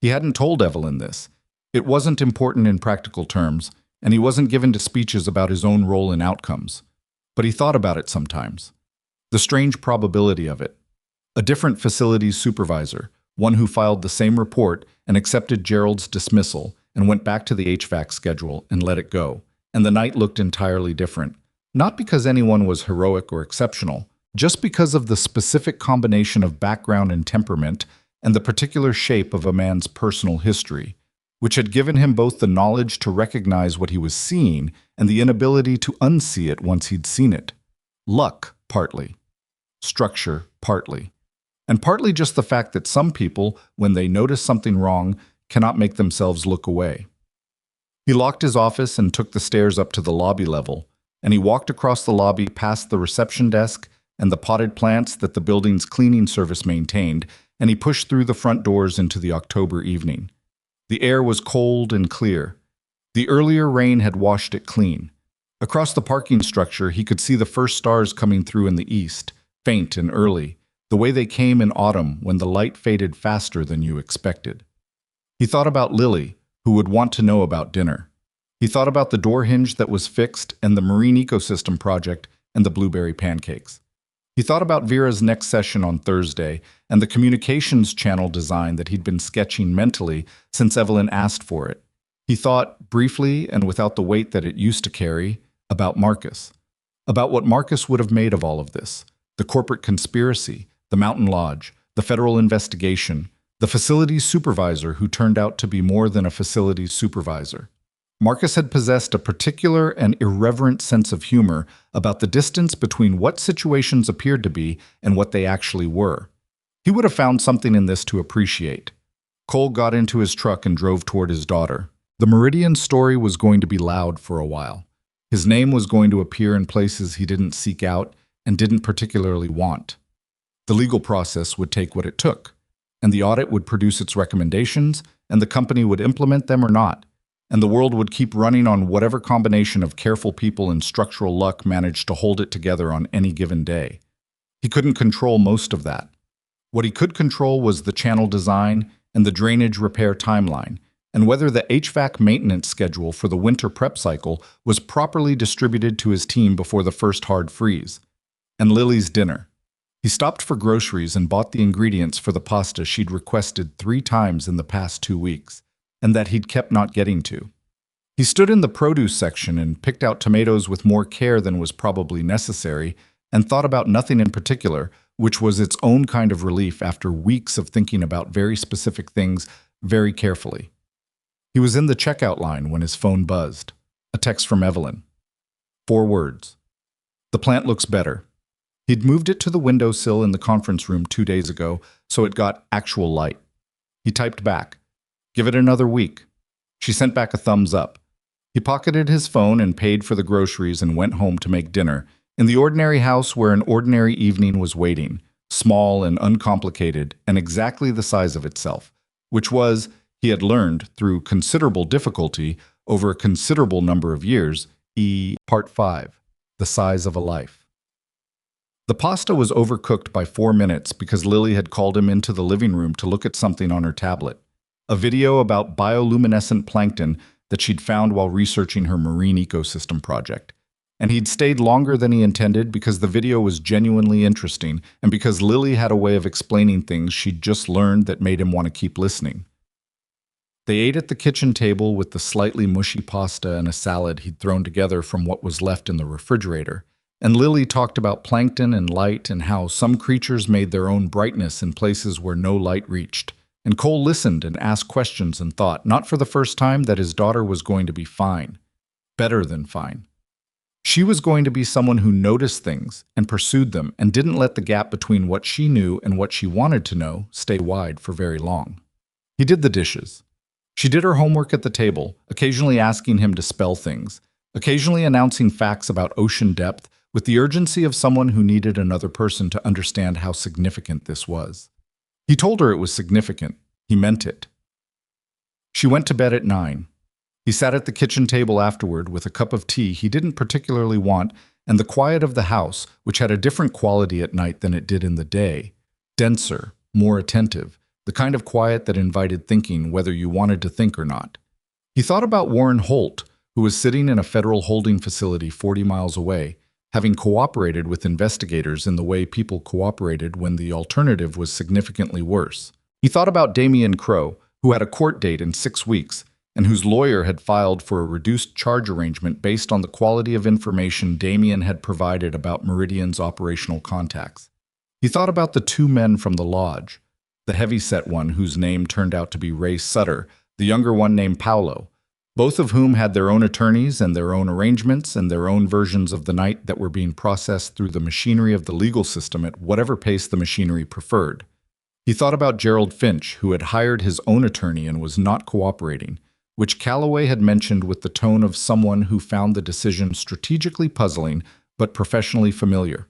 Speaker 1: He hadn't told Evelyn this. It wasn't important in practical terms, and he wasn't given to speeches about his own role in outcomes. But he thought about it sometimes. The strange probability of it. A different facilities supervisor, one who filed the same report and accepted Gerald's dismissal and went back to the HVAC schedule and let it go. And the night looked entirely different. Not because anyone was heroic or exceptional, just because of the specific combination of background and temperament and the particular shape of a man's personal history, which had given him both the knowledge to recognize what he was seeing and the inability to unsee it once he'd seen it. Luck, partly. Structure, partly. And partly just the fact that some people, when they notice something wrong, cannot make themselves look away. He locked his office and took the stairs up to the lobby level, and he walked across the lobby past the reception desk and the potted plants that the building's cleaning service maintained, and he pushed through the front doors into the October evening. The air was cold and clear. The earlier rain had washed it clean. Across the parking structure, he could see the first stars coming through in the east, faint and early, the way they came in autumn when the light faded faster than you expected. He thought about Lily, who would want to know about dinner. He thought about the door hinge that was fixed and the marine ecosystem project and the blueberry pancakes. He thought about Vera's next session on Thursday and the communications channel design that he'd been sketching mentally since Evelyn asked for it. He thought, briefly and without the weight that it used to carry, about Marcus. About what Marcus would have made of all of this. The corporate conspiracy, the mountain lodge, the federal investigation, the facilities supervisor who turned out to be more than a facilities supervisor. Marcus had possessed a particular and irreverent sense of humor about the distance between what situations appeared to be and what they actually were. He would have found something in this to appreciate. Cole got into his truck and drove toward his daughter. The Meridian story was going to be loud for a while. His name was going to appear in places he didn't seek out and didn't particularly want. The legal process would take what it took, and the audit would produce its recommendations, and the company would implement them or not. And the world would keep running on whatever combination of careful people and structural luck managed to hold it together on any given day. He couldn't control most of that. What he could control was the channel design and the drainage repair timeline, and whether the HVAC maintenance schedule for the winter prep cycle was properly distributed to his team before the first hard freeze. And Lily's dinner. He stopped for groceries and bought the ingredients for the pasta she'd requested 3 times in the past 2 weeks. And that he'd kept not getting to. He stood in the produce section and picked out tomatoes with more care than was probably necessary, and thought about nothing in particular, which was its own kind of relief after weeks of thinking about very specific things very carefully. He was in the checkout line when his phone buzzed. A text from Evelyn. 4 words. The plant looks better. He'd moved it to the windowsill in the conference room 2 days ago, so it got actual light. He typed back. Give it another week. She sent back a thumbs up. He pocketed his phone and paid for the groceries and went home to make dinner, in the ordinary house where an ordinary evening was waiting, small and uncomplicated and exactly the size of itself, which was, he had learned, through considerable difficulty over a considerable number of years, Part 5, the size of a life. The pasta was overcooked by 4 minutes because Lily had called him into the living room to look at something on her tablet, a video about bioluminescent plankton that she'd found while researching her marine ecosystem project. And he'd stayed longer than he intended because the video was genuinely interesting and because Lily had a way of explaining things she'd just learned that made him want to keep listening. They ate at the kitchen table with the slightly mushy pasta and a salad he'd thrown together from what was left in the refrigerator. And Lily talked about plankton and light and how some creatures made their own brightness in places where no light reached. And Cole listened and asked questions and thought, not for the first time, that his daughter was going to be fine. Better than fine. She was going to be someone who noticed things and pursued them and didn't let the gap between what she knew and what she wanted to know stay wide for very long. He did the dishes. She did her homework at the table, occasionally asking him to spell things, occasionally announcing facts about ocean depth with the urgency of someone who needed another person to understand how significant this was. He told her it was significant. He meant it. She went to bed at 9. He sat at the kitchen table afterward with a cup of tea he didn't particularly want and the quiet of the house, which had a different quality at night than it did in the day. Denser, more attentive, the kind of quiet that invited thinking whether you wanted to think or not. He thought about Warren Holt, who was sitting in a federal holding facility 40 miles away, having cooperated with investigators in the way people cooperated when the alternative was significantly worse. He thought about Damian Crowe, who had a court date in 6 weeks, and whose lawyer had filed for a reduced charge arrangement based on the quality of information Damian had provided about Meridian's operational contacts. He thought about the 2 men from the lodge, the heavyset one whose name turned out to be Ray Sutter, the younger one named Paolo, both of whom had their own attorneys and their own arrangements and their own versions of the night that were being processed through the machinery of the legal system at whatever pace the machinery preferred. He thought about Gerald Finch, who had hired his own attorney and was not cooperating, which Calloway had mentioned with the tone of someone who found the decision strategically puzzling but professionally familiar.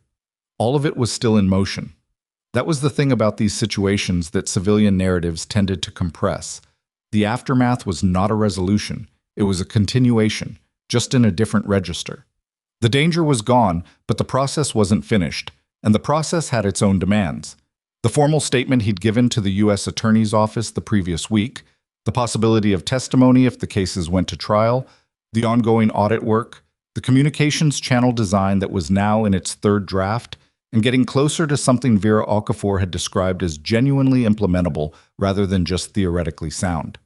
Speaker 1: All of it was still in motion. That was the thing about these situations that civilian narratives tended to compress. The aftermath was not a resolution. It was a continuation, just in a different register. The danger was gone, but the process wasn't finished, and the process had its own demands. The formal statement he'd given to the U.S. Attorney's Office the previous week, the possibility of testimony if the cases went to trial, the ongoing audit work, the communications channel design that was now in its 3rd draft, and getting closer to something Vera Okafor had described as genuinely implementable rather than just theoretically sound.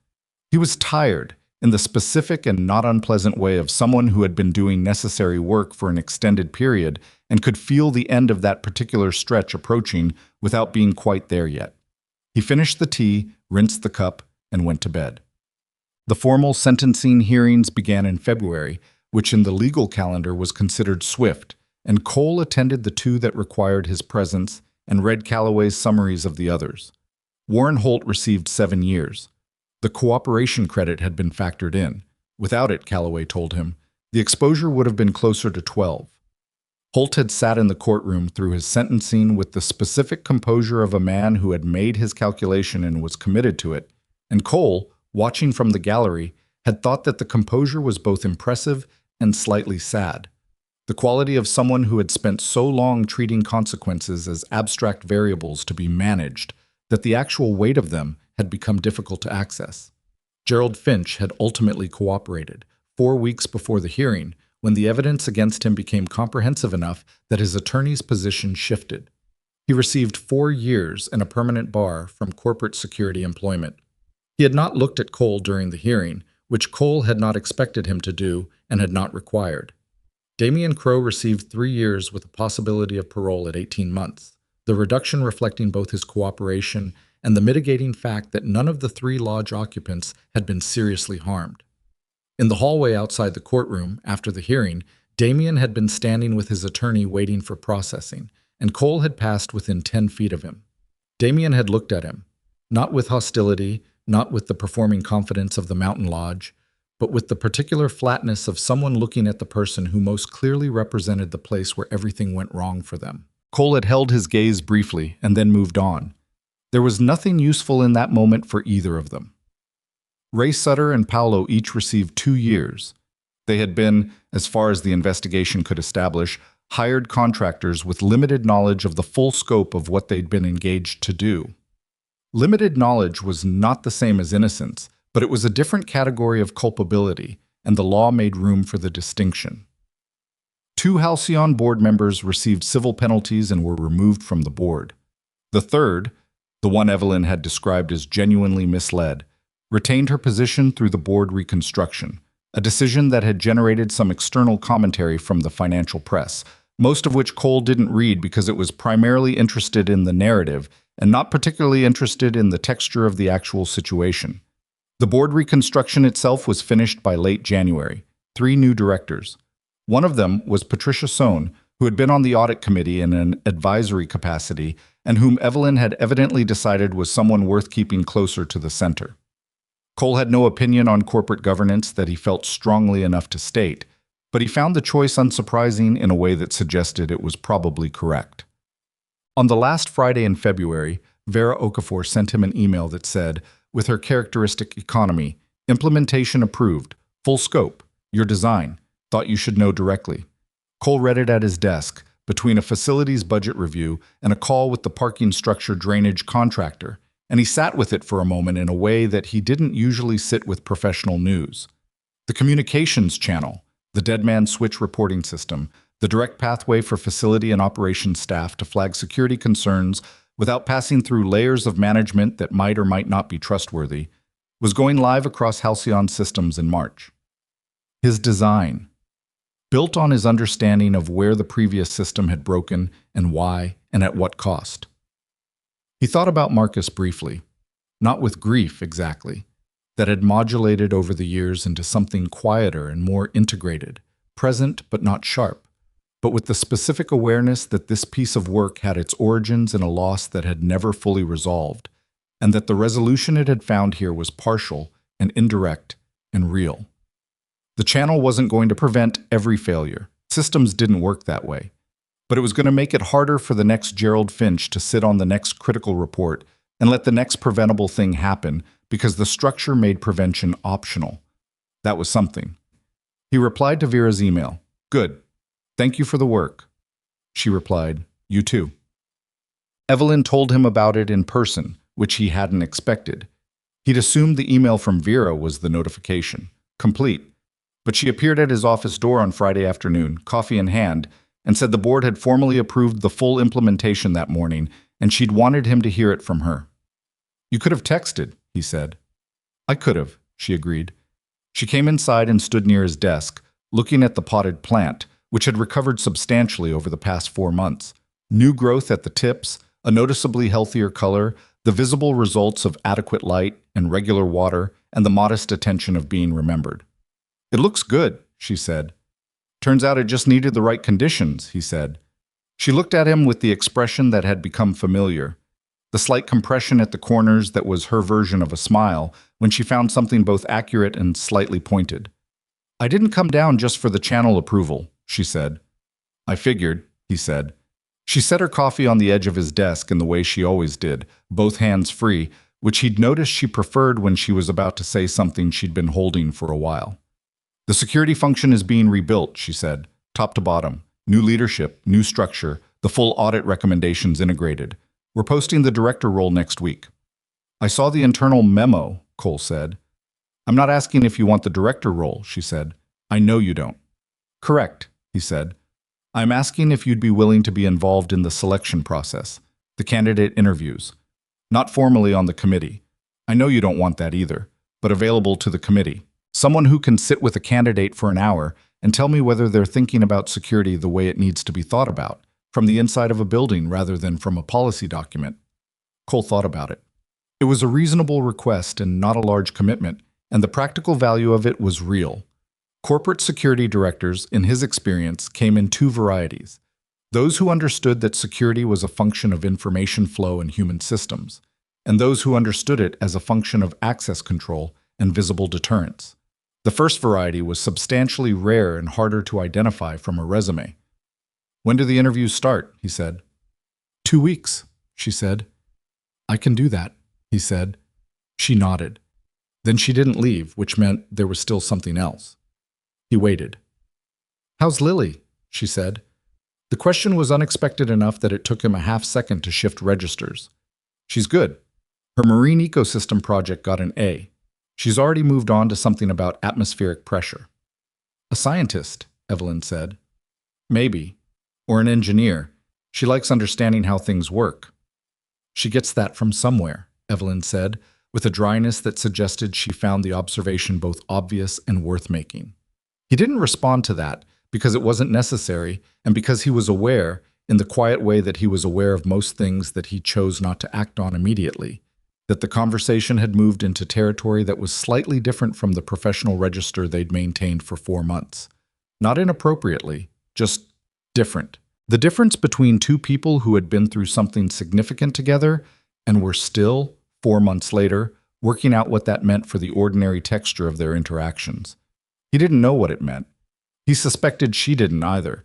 Speaker 1: He was tired, in the specific and not unpleasant way of someone who had been doing necessary work for an extended period and could feel the end of that particular stretch approaching without being quite there yet. He finished the tea, rinsed the cup, and went to bed. The formal sentencing hearings began in February, which in the legal calendar was considered swift, and Cole attended the 2 that required his presence and read Calloway's summaries of the others. Warren Holt received 7 years. The cooperation credit had been factored in. Without it, Calloway told him, the exposure would have been closer to 12. Holt had sat in the courtroom through his sentencing with the specific composure of a man who had made his calculation and was committed to it, and Cole, watching from the gallery, had thought that the composure was both impressive and slightly sad. The quality of someone who had spent so long treating consequences as abstract variables to be managed that the actual weight of them had become difficult to access. Gerald Finch had ultimately cooperated, 4 weeks before the hearing, when the evidence against him became comprehensive enough that his attorney's position shifted. He received 4 years and a permanent bar from corporate security employment. He had not looked at Cole during the hearing, which Cole had not expected him to do and had not required. Damian Crowe received 3 years with a possibility of parole at 18 months, the reduction reflecting both his cooperation and the mitigating fact that none of the 3 lodge occupants had been seriously harmed. In the hallway outside the courtroom, after the hearing, Damian had been standing with his attorney waiting for processing, and Cole had passed within 10 feet of him. Damian had looked at him, not with hostility, not with the performing confidence of the mountain lodge, but with the particular flatness of someone looking at the person who most clearly represented the place where everything went wrong for them. Cole had held his gaze briefly and then moved on. There was nothing useful in that moment for either of them. Ray Sutter and Paolo each received 2 years. They had been, as far as the investigation could establish, hired contractors with limited knowledge of the full scope of what they'd been engaged to do. Limited knowledge was not the same as innocence, but it was a different category of culpability, and the law made room for the distinction. 2 Halcyon board members received civil penalties and were removed from the board. The third, the one Evelyn had described as genuinely misled, retained her position through the board reconstruction, a decision that had generated some external commentary from the financial press, most of which Cole didn't read because it was primarily interested in the narrative and not particularly interested in the texture of the actual situation. The board reconstruction itself was finished by late January. 3 new directors. One of them was Patricia Sohn, who had been on the audit committee in an advisory capacity and whom Evelyn had evidently decided was someone worth keeping closer to the center. Cole had no opinion on corporate governance that he felt strongly enough to state, but he found the choice unsurprising in a way that suggested it was probably correct. On the last Friday in February, Vera Okafor sent him an email that said, with her characteristic economy, implementation approved, full scope, your design, thought you should know directly. Cole read it at his desk, between a facilities budget review and a call with the parking structure drainage contractor, and he sat with it for a moment in a way that he didn't usually sit with professional news. The communications channel, the dead man switch reporting system, the direct pathway for facility and operations staff to flag security concerns without passing through layers of management that might or might not be trustworthy, was going live across Halcyon systems in March. His design, built on his understanding of where the previous system had broken and why and at what cost. He thought about Marcus briefly, not with grief exactly, that had modulated over the years into something quieter and more integrated, present but not sharp, but with the specific awareness that this piece of work had its origins in a loss that had never fully resolved, and that the resolution it had found here was partial and indirect and real. The channel wasn't going to prevent every failure. Systems didn't work that way. But it was going to make it harder for the next Gerald Finch to sit on the next critical report and let the next preventable thing happen because the structure made prevention optional. That was something. He replied to Vera's email. Good. Thank you for the work. She replied, you too. Evelyn told him about it in person, which he hadn't expected. He'd assumed the email from Vera was the notification, complete. But she appeared at his office door on Friday afternoon, coffee in hand, and said the board had formally approved the full implementation that morning, and she'd wanted him to hear it from her. You could have texted, he said. I could have, she agreed. She came inside and stood near his desk, looking at the potted plant, which had recovered substantially over the past 4 months. New growth at the tips, a noticeably healthier color, the visible results of adequate light and regular water, and the modest attention of being remembered. It looks good, she said. Turns out it just needed the right conditions, he said. She looked at him with the expression that had become familiar, the slight compression at the corners that was her version of a smile when she found something both accurate and slightly pointed. I didn't come down just for the channel approval, she said. I figured, he said. She set her coffee on the edge of his desk in the way she always did, both hands free, which he'd noticed she preferred when she was about to say something she'd been holding for a while. The security function is being rebuilt, she said, top to bottom. New leadership, new structure, the full audit recommendations integrated. We're posting the director role next week. I saw the internal memo, Cole said. I'm not asking if you want the director role, she said. I know you don't. Correct, he said. I'm asking if you'd be willing to be involved in the selection process, the candidate interviews. Not formally on the committee. I know you don't want that either, but available to the committee. Someone who can sit with a candidate for an hour and tell me whether they're thinking about security the way it needs to be thought about, from the inside of a building rather than from a policy document. Cole thought about it. It was a reasonable request and not a large commitment, and the practical value of it was real. Corporate security directors, in his experience, came in 2 varieties. Those who understood that security was a function of information flow in human systems, and those who understood it as a function of access control and visible deterrence. The first variety was substantially rare and harder to identify from a resume. When do the interviews start? He said. 2 weeks, she said. I can do that, he said. She nodded. Then she didn't leave, which meant there was still something else. He waited. How's Lily? She said. The question was unexpected enough that it took him a half second to shift registers. She's good. Her marine ecosystem project got an A. She's already moved on to something about atmospheric pressure. A scientist, Evelyn said. Maybe. Or an engineer. She likes understanding how things work. She gets that from somewhere, Evelyn said, with a dryness that suggested she found the observation both obvious and worth making. He didn't respond to that because it wasn't necessary and because he was aware, in the quiet way that he was aware of most things that he chose not to act on immediately, that the conversation had moved into territory that was slightly different from the professional register they'd maintained for 4 months. Not inappropriately, just different. The difference between two people who had been through something significant together and were still, 4 months later, working out what that meant for the ordinary texture of their interactions. He didn't know what it meant. He suspected she didn't either.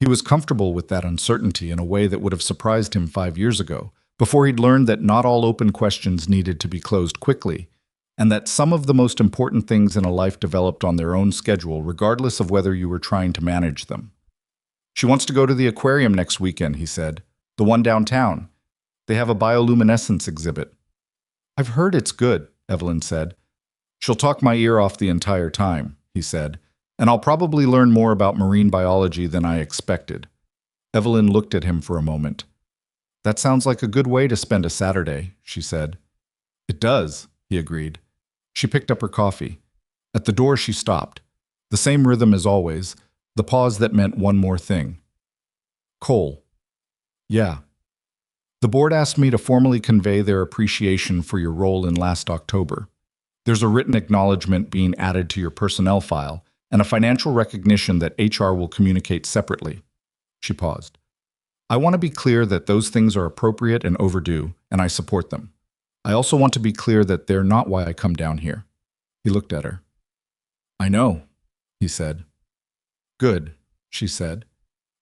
Speaker 1: He was comfortable with that uncertainty in a way that would have surprised him 5 years ago, before he'd learned that not all open questions needed to be closed quickly, and that some of the most important things in a life developed on their own schedule regardless of whether you were trying to manage them. She wants to go to the aquarium next weekend, he said. The one downtown. They have a bioluminescence exhibit. I've heard it's good, Evelyn said. She'll talk my ear off the entire time, he said, and I'll probably learn more about marine biology than I expected. Evelyn looked at him for a moment. That sounds like a good way to spend a Saturday, she said. It does, he agreed. She picked up her coffee. At the door she stopped. The same rhythm as always, the pause that meant one more thing. Cole. Yeah. The board asked me to formally convey their appreciation for your role in last October. There's a written acknowledgement being added to your personnel file and a financial recognition that HR will communicate separately. She paused. I want to be clear that those things are appropriate and overdue, and I support them. I also want to be clear that they're not why I come down here. He looked at her. I know, he said. Good, she said,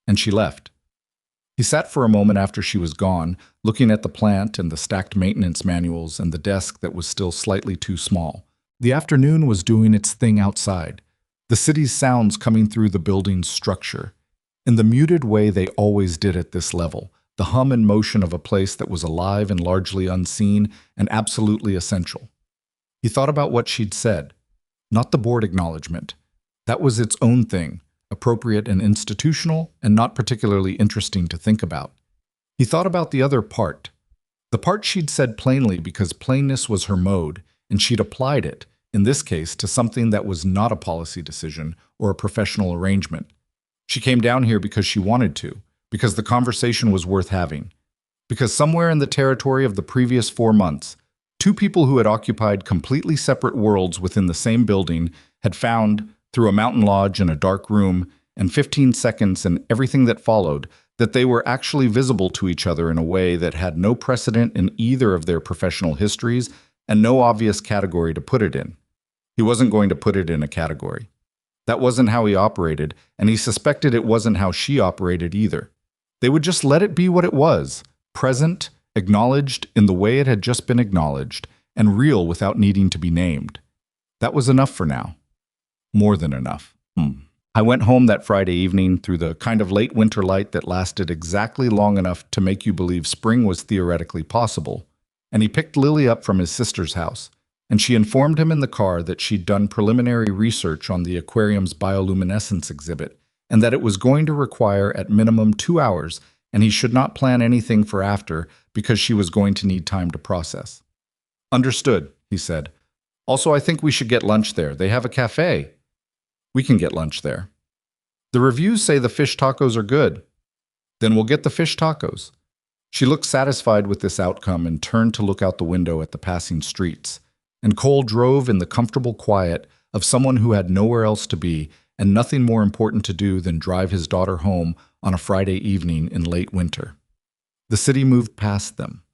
Speaker 1: and she left. He sat for a moment after she was gone, looking at the plant and the stacked maintenance manuals and the desk that was still slightly too small. The afternoon was doing its thing outside, the city's sounds coming through the building's structure, in the muted way they always did at this level, the hum and motion of a place that was alive and largely unseen and absolutely essential. He thought about what she'd said, not the board acknowledgement. That was its own thing, appropriate and institutional, and not particularly interesting to think about. He thought about the other part, the part she'd said plainly because plainness was her mode, and she'd applied it, in this case, to something that was not a policy decision or a professional arrangement. She came down here because she wanted to, because the conversation was worth having, because somewhere in the territory of the previous 4 months, two people who had occupied completely separate worlds within the same building had found, through a mountain lodge and a dark room, and 15 seconds and everything that followed, that they were actually visible to each other in a way that had no precedent in either of their professional histories and no obvious category to put it in. He wasn't going to put it in a category. That wasn't how he operated, and he suspected it wasn't how she operated either. They would just let it be what it was, present, acknowledged in the way it had just been acknowledged, and real without needing to be named. That was enough for now. More than enough. I went home that Friday evening through the kind of late winter light that lasted exactly long enough to make you believe spring was theoretically possible, and he picked Lily up from his sister's house, and she informed him in the car that she'd done preliminary research on the aquarium's bioluminescence exhibit, and that it was going to require at minimum 2 hours, and he should not plan anything for after because she was going to need time to process. Understood, he said. Also, I think we should get lunch there. They have a cafe. We can get lunch there. The reviews say the fish tacos are good. Then we'll get the fish tacos. She looked satisfied with this outcome and turned to look out the window at the passing streets. And Cole drove in the comfortable quiet of someone who had nowhere else to be and nothing more important to do than drive his daughter home on a Friday evening in late winter. The city moved past them,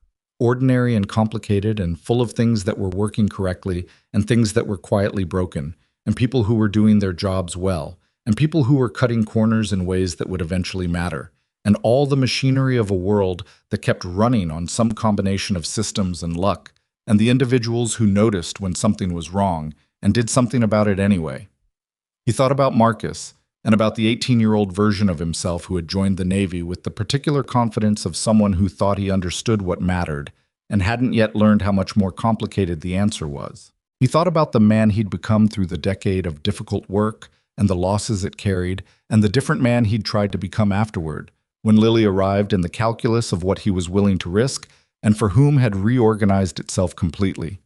Speaker 1: ordinary and complicated and full of things that were working correctly and things that were quietly broken, and people who were doing their jobs well, and people who were cutting corners in ways that would eventually matter, and all the machinery of a world that kept running on some combination of systems and luck, and the individuals who noticed when something was wrong and did something about it anyway. He thought about Marcus, and about the 18-year-old version of himself who had joined the Navy with the particular confidence of someone who thought he understood what mattered and hadn't yet learned how much more complicated the answer was. He thought about the man he'd become through the decade of difficult work and the losses it carried, and the different man he'd tried to become afterward, when Lily arrived in the calculus of what he was willing to risk and for whom had reorganized itself completely.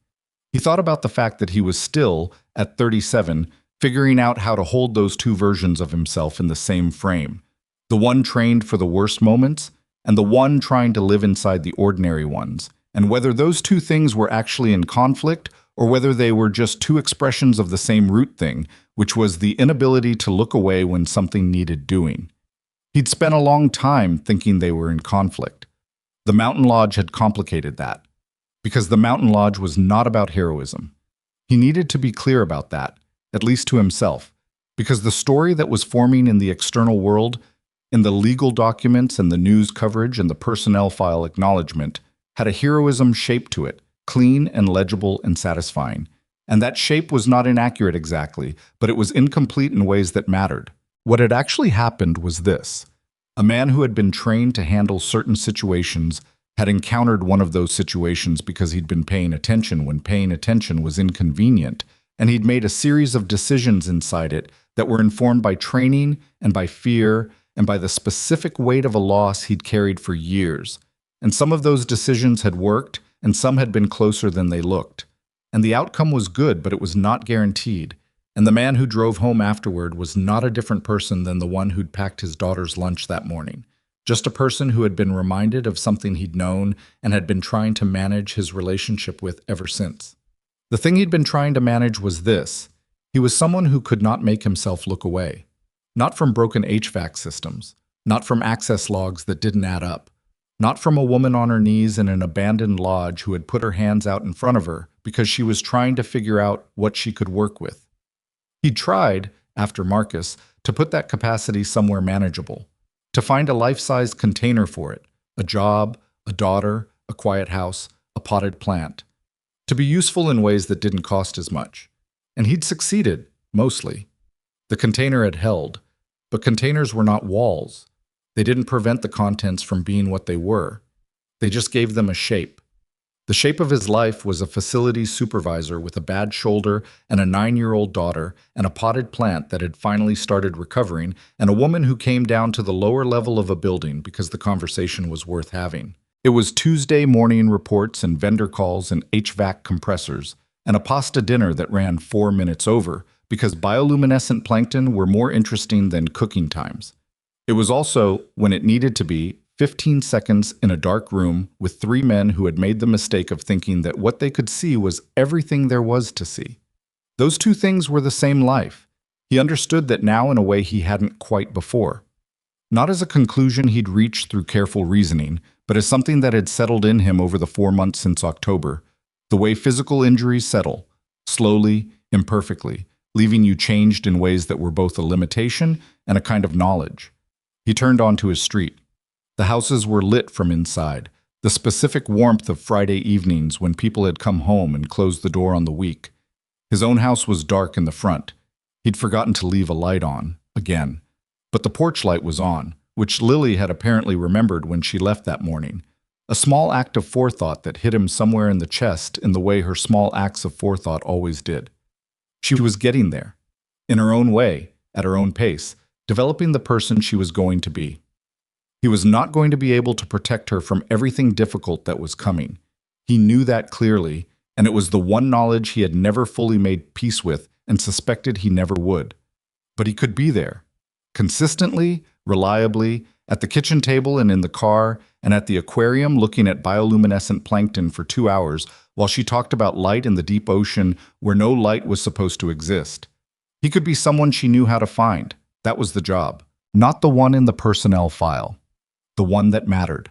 Speaker 1: He thought about the fact that he was still, at 37, figuring out how to hold those two versions of himself in the same frame, the one trained for the worst moments and the one trying to live inside the ordinary ones, and whether those two things were actually in conflict or whether they were just two expressions of the same root thing, which was the inability to look away when something needed doing. He'd spent a long time thinking they were in conflict. The Mountain Lodge had complicated that, because the Mountain Lodge was not about heroism. He needed to be clear about that, at least to himself, because the story that was forming in the external world, in the legal documents and the news coverage and the personnel file acknowledgement, had a heroism shape to it, clean and legible and satisfying. And that shape was not inaccurate exactly, but it was incomplete in ways that mattered. What had actually happened was this. A man who had been trained to handle certain situations had encountered one of those situations because he'd been paying attention when paying attention was inconvenient, and he'd made a series of decisions inside it that were informed by training and by fear and by the specific weight of a loss he'd carried for years. And some of those decisions had worked, and some had been closer than they looked. And the outcome was good, but it was not guaranteed. And the man who drove home afterward was not a different person than the one who'd packed his daughter's lunch that morning. Just a person who had been reminded of something he'd known and had been trying to manage his relationship with ever since. The thing he'd been trying to manage was this. He was someone who could not make himself look away. Not from broken HVAC systems. Not from access logs that didn't add up. Not from a woman on her knees in an abandoned lodge who had put her hands out in front of her because she was trying to figure out what she could work with. He'd tried, after Marcus, to put that capacity somewhere manageable, to find a life-sized container for it, a job, a daughter, a quiet house, a potted plant, to be useful in ways that didn't cost as much. And he'd succeeded, mostly. The container had held, but containers were not walls. They didn't prevent the contents from being what they were. They just gave them a shape. The shape of his life was a facilities supervisor with a bad shoulder and a 9-year-old daughter and a potted plant that had finally started recovering and a woman who came down to the lower level of a building because the conversation was worth having. It was Tuesday morning reports and vendor calls and HVAC compressors and a pasta dinner that ran 4 minutes over because bioluminescent plankton were more interesting than cooking times. It was also, when it needed to be, 15 seconds in a dark room with 3 men who had made the mistake of thinking that what they could see was everything there was to see. Those two things were the same life. He understood that now in a way he hadn't quite before. Not as a conclusion he'd reached through careful reasoning, but as something that had settled in him over the 4 months since October. The way physical injuries settle, slowly, imperfectly, leaving you changed in ways that were both a limitation and a kind of knowledge. He turned onto his street. The houses were lit from inside, the specific warmth of Friday evenings when people had come home and closed the door on the week. His own house was dark in the front. He'd forgotten to leave a light on, again. But the porch light was on, which Lily had apparently remembered when she left that morning. A small act of forethought that hit him somewhere in the chest in the way her small acts of forethought always did. She was getting there, in her own way, at her own pace, developing the person she was going to be. He was not going to be able to protect her from everything difficult that was coming. He knew that clearly, and it was the one knowledge he had never fully made peace with and suspected he never would. But he could be there, consistently, reliably, at the kitchen table and in the car, and at the aquarium looking at bioluminescent plankton for 2 hours while she talked about light in the deep ocean where no light was supposed to exist. He could be someone she knew how to find. That was the job. Not the one in the personnel file. The one that mattered.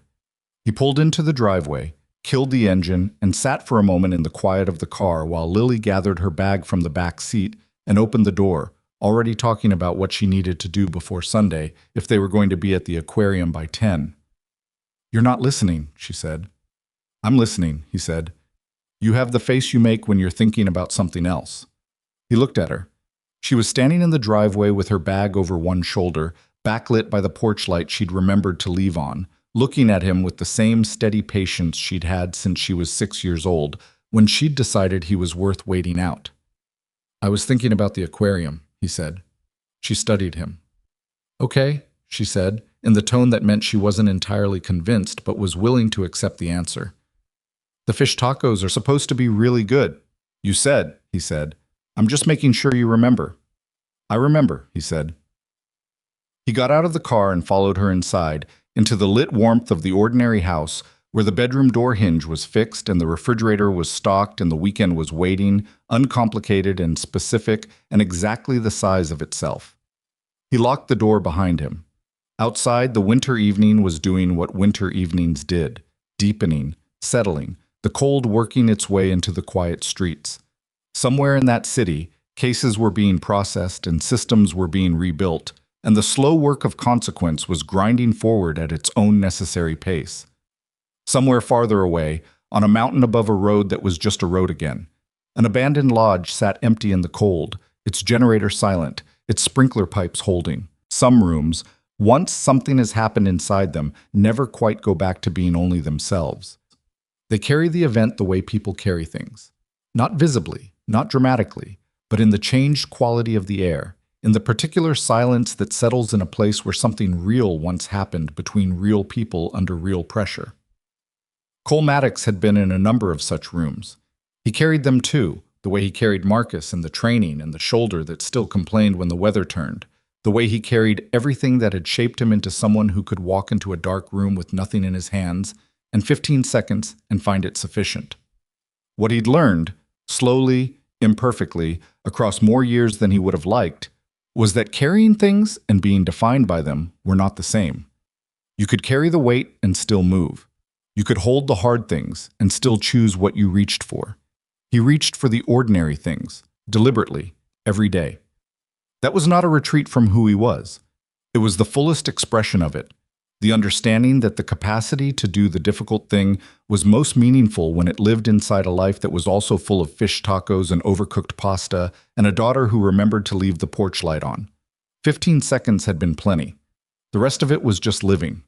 Speaker 1: He pulled into the driveway, killed the engine, and sat for a moment in the quiet of the car while Lily gathered her bag from the back seat and opened the door, already talking about what she needed to do before Sunday if they were going to be at the aquarium by 10. "You're not listening," she said. "I'm listening," he said. "You have the face you make when you're thinking about something else." He looked at her. She was standing in the driveway with her bag over one shoulder, backlit by the porch light she'd remembered to leave on, looking at him with the same steady patience she'd had since she was 6 years old, when she'd decided he was worth waiting out. "I was thinking about the aquarium," he said. She studied him. "Okay," she said, in the tone that meant she wasn't entirely convinced but was willing to accept the answer. "The fish tacos are supposed to be really good." "You said," he said. "I'm just making sure you remember." "I remember," he said. He got out of the car and followed her inside, into the lit warmth of the ordinary house, where the bedroom door hinge was fixed and the refrigerator was stocked and the weekend was waiting, uncomplicated and specific and exactly the size of itself. He locked the door behind him. Outside, the winter evening was doing what winter evenings did, deepening, settling, the cold working its way into the quiet streets. Somewhere in that city, cases were being processed and systems were being rebuilt, and the slow work of consequence was grinding forward at its own necessary pace. Somewhere farther away, on a mountain above a road that was just a road again, an abandoned lodge sat empty in the cold, its generator silent, its sprinkler pipes holding. Some rooms, once something has happened inside them, never quite go back to being only themselves. They carry the event the way people carry things. Not visibly, not dramatically, but in the changed quality of the air, in the particular silence that settles in a place where something real once happened between real people under real pressure. Cole Maddox had been in a number of such rooms. He carried them too, the way he carried Marcus and the training and the shoulder that still complained when the weather turned, the way he carried everything that had shaped him into someone who could walk into a dark room with nothing in his hands and 15 seconds and find it sufficient. What he'd learned, slowly, imperfectly, across more years than he would have liked, was that carrying things and being defined by them were not the same. You could carry the weight and still move. You could hold the hard things and still choose what you reached for. He reached for the ordinary things, deliberately, every day. That was not a retreat from who he was. It was the fullest expression of it, the understanding that the capacity to do the difficult thing was most meaningful when it lived inside a life that was also full of fish tacos and overcooked pasta and a daughter who remembered to leave the porch light on. 15 seconds had been plenty. The rest of it was just living.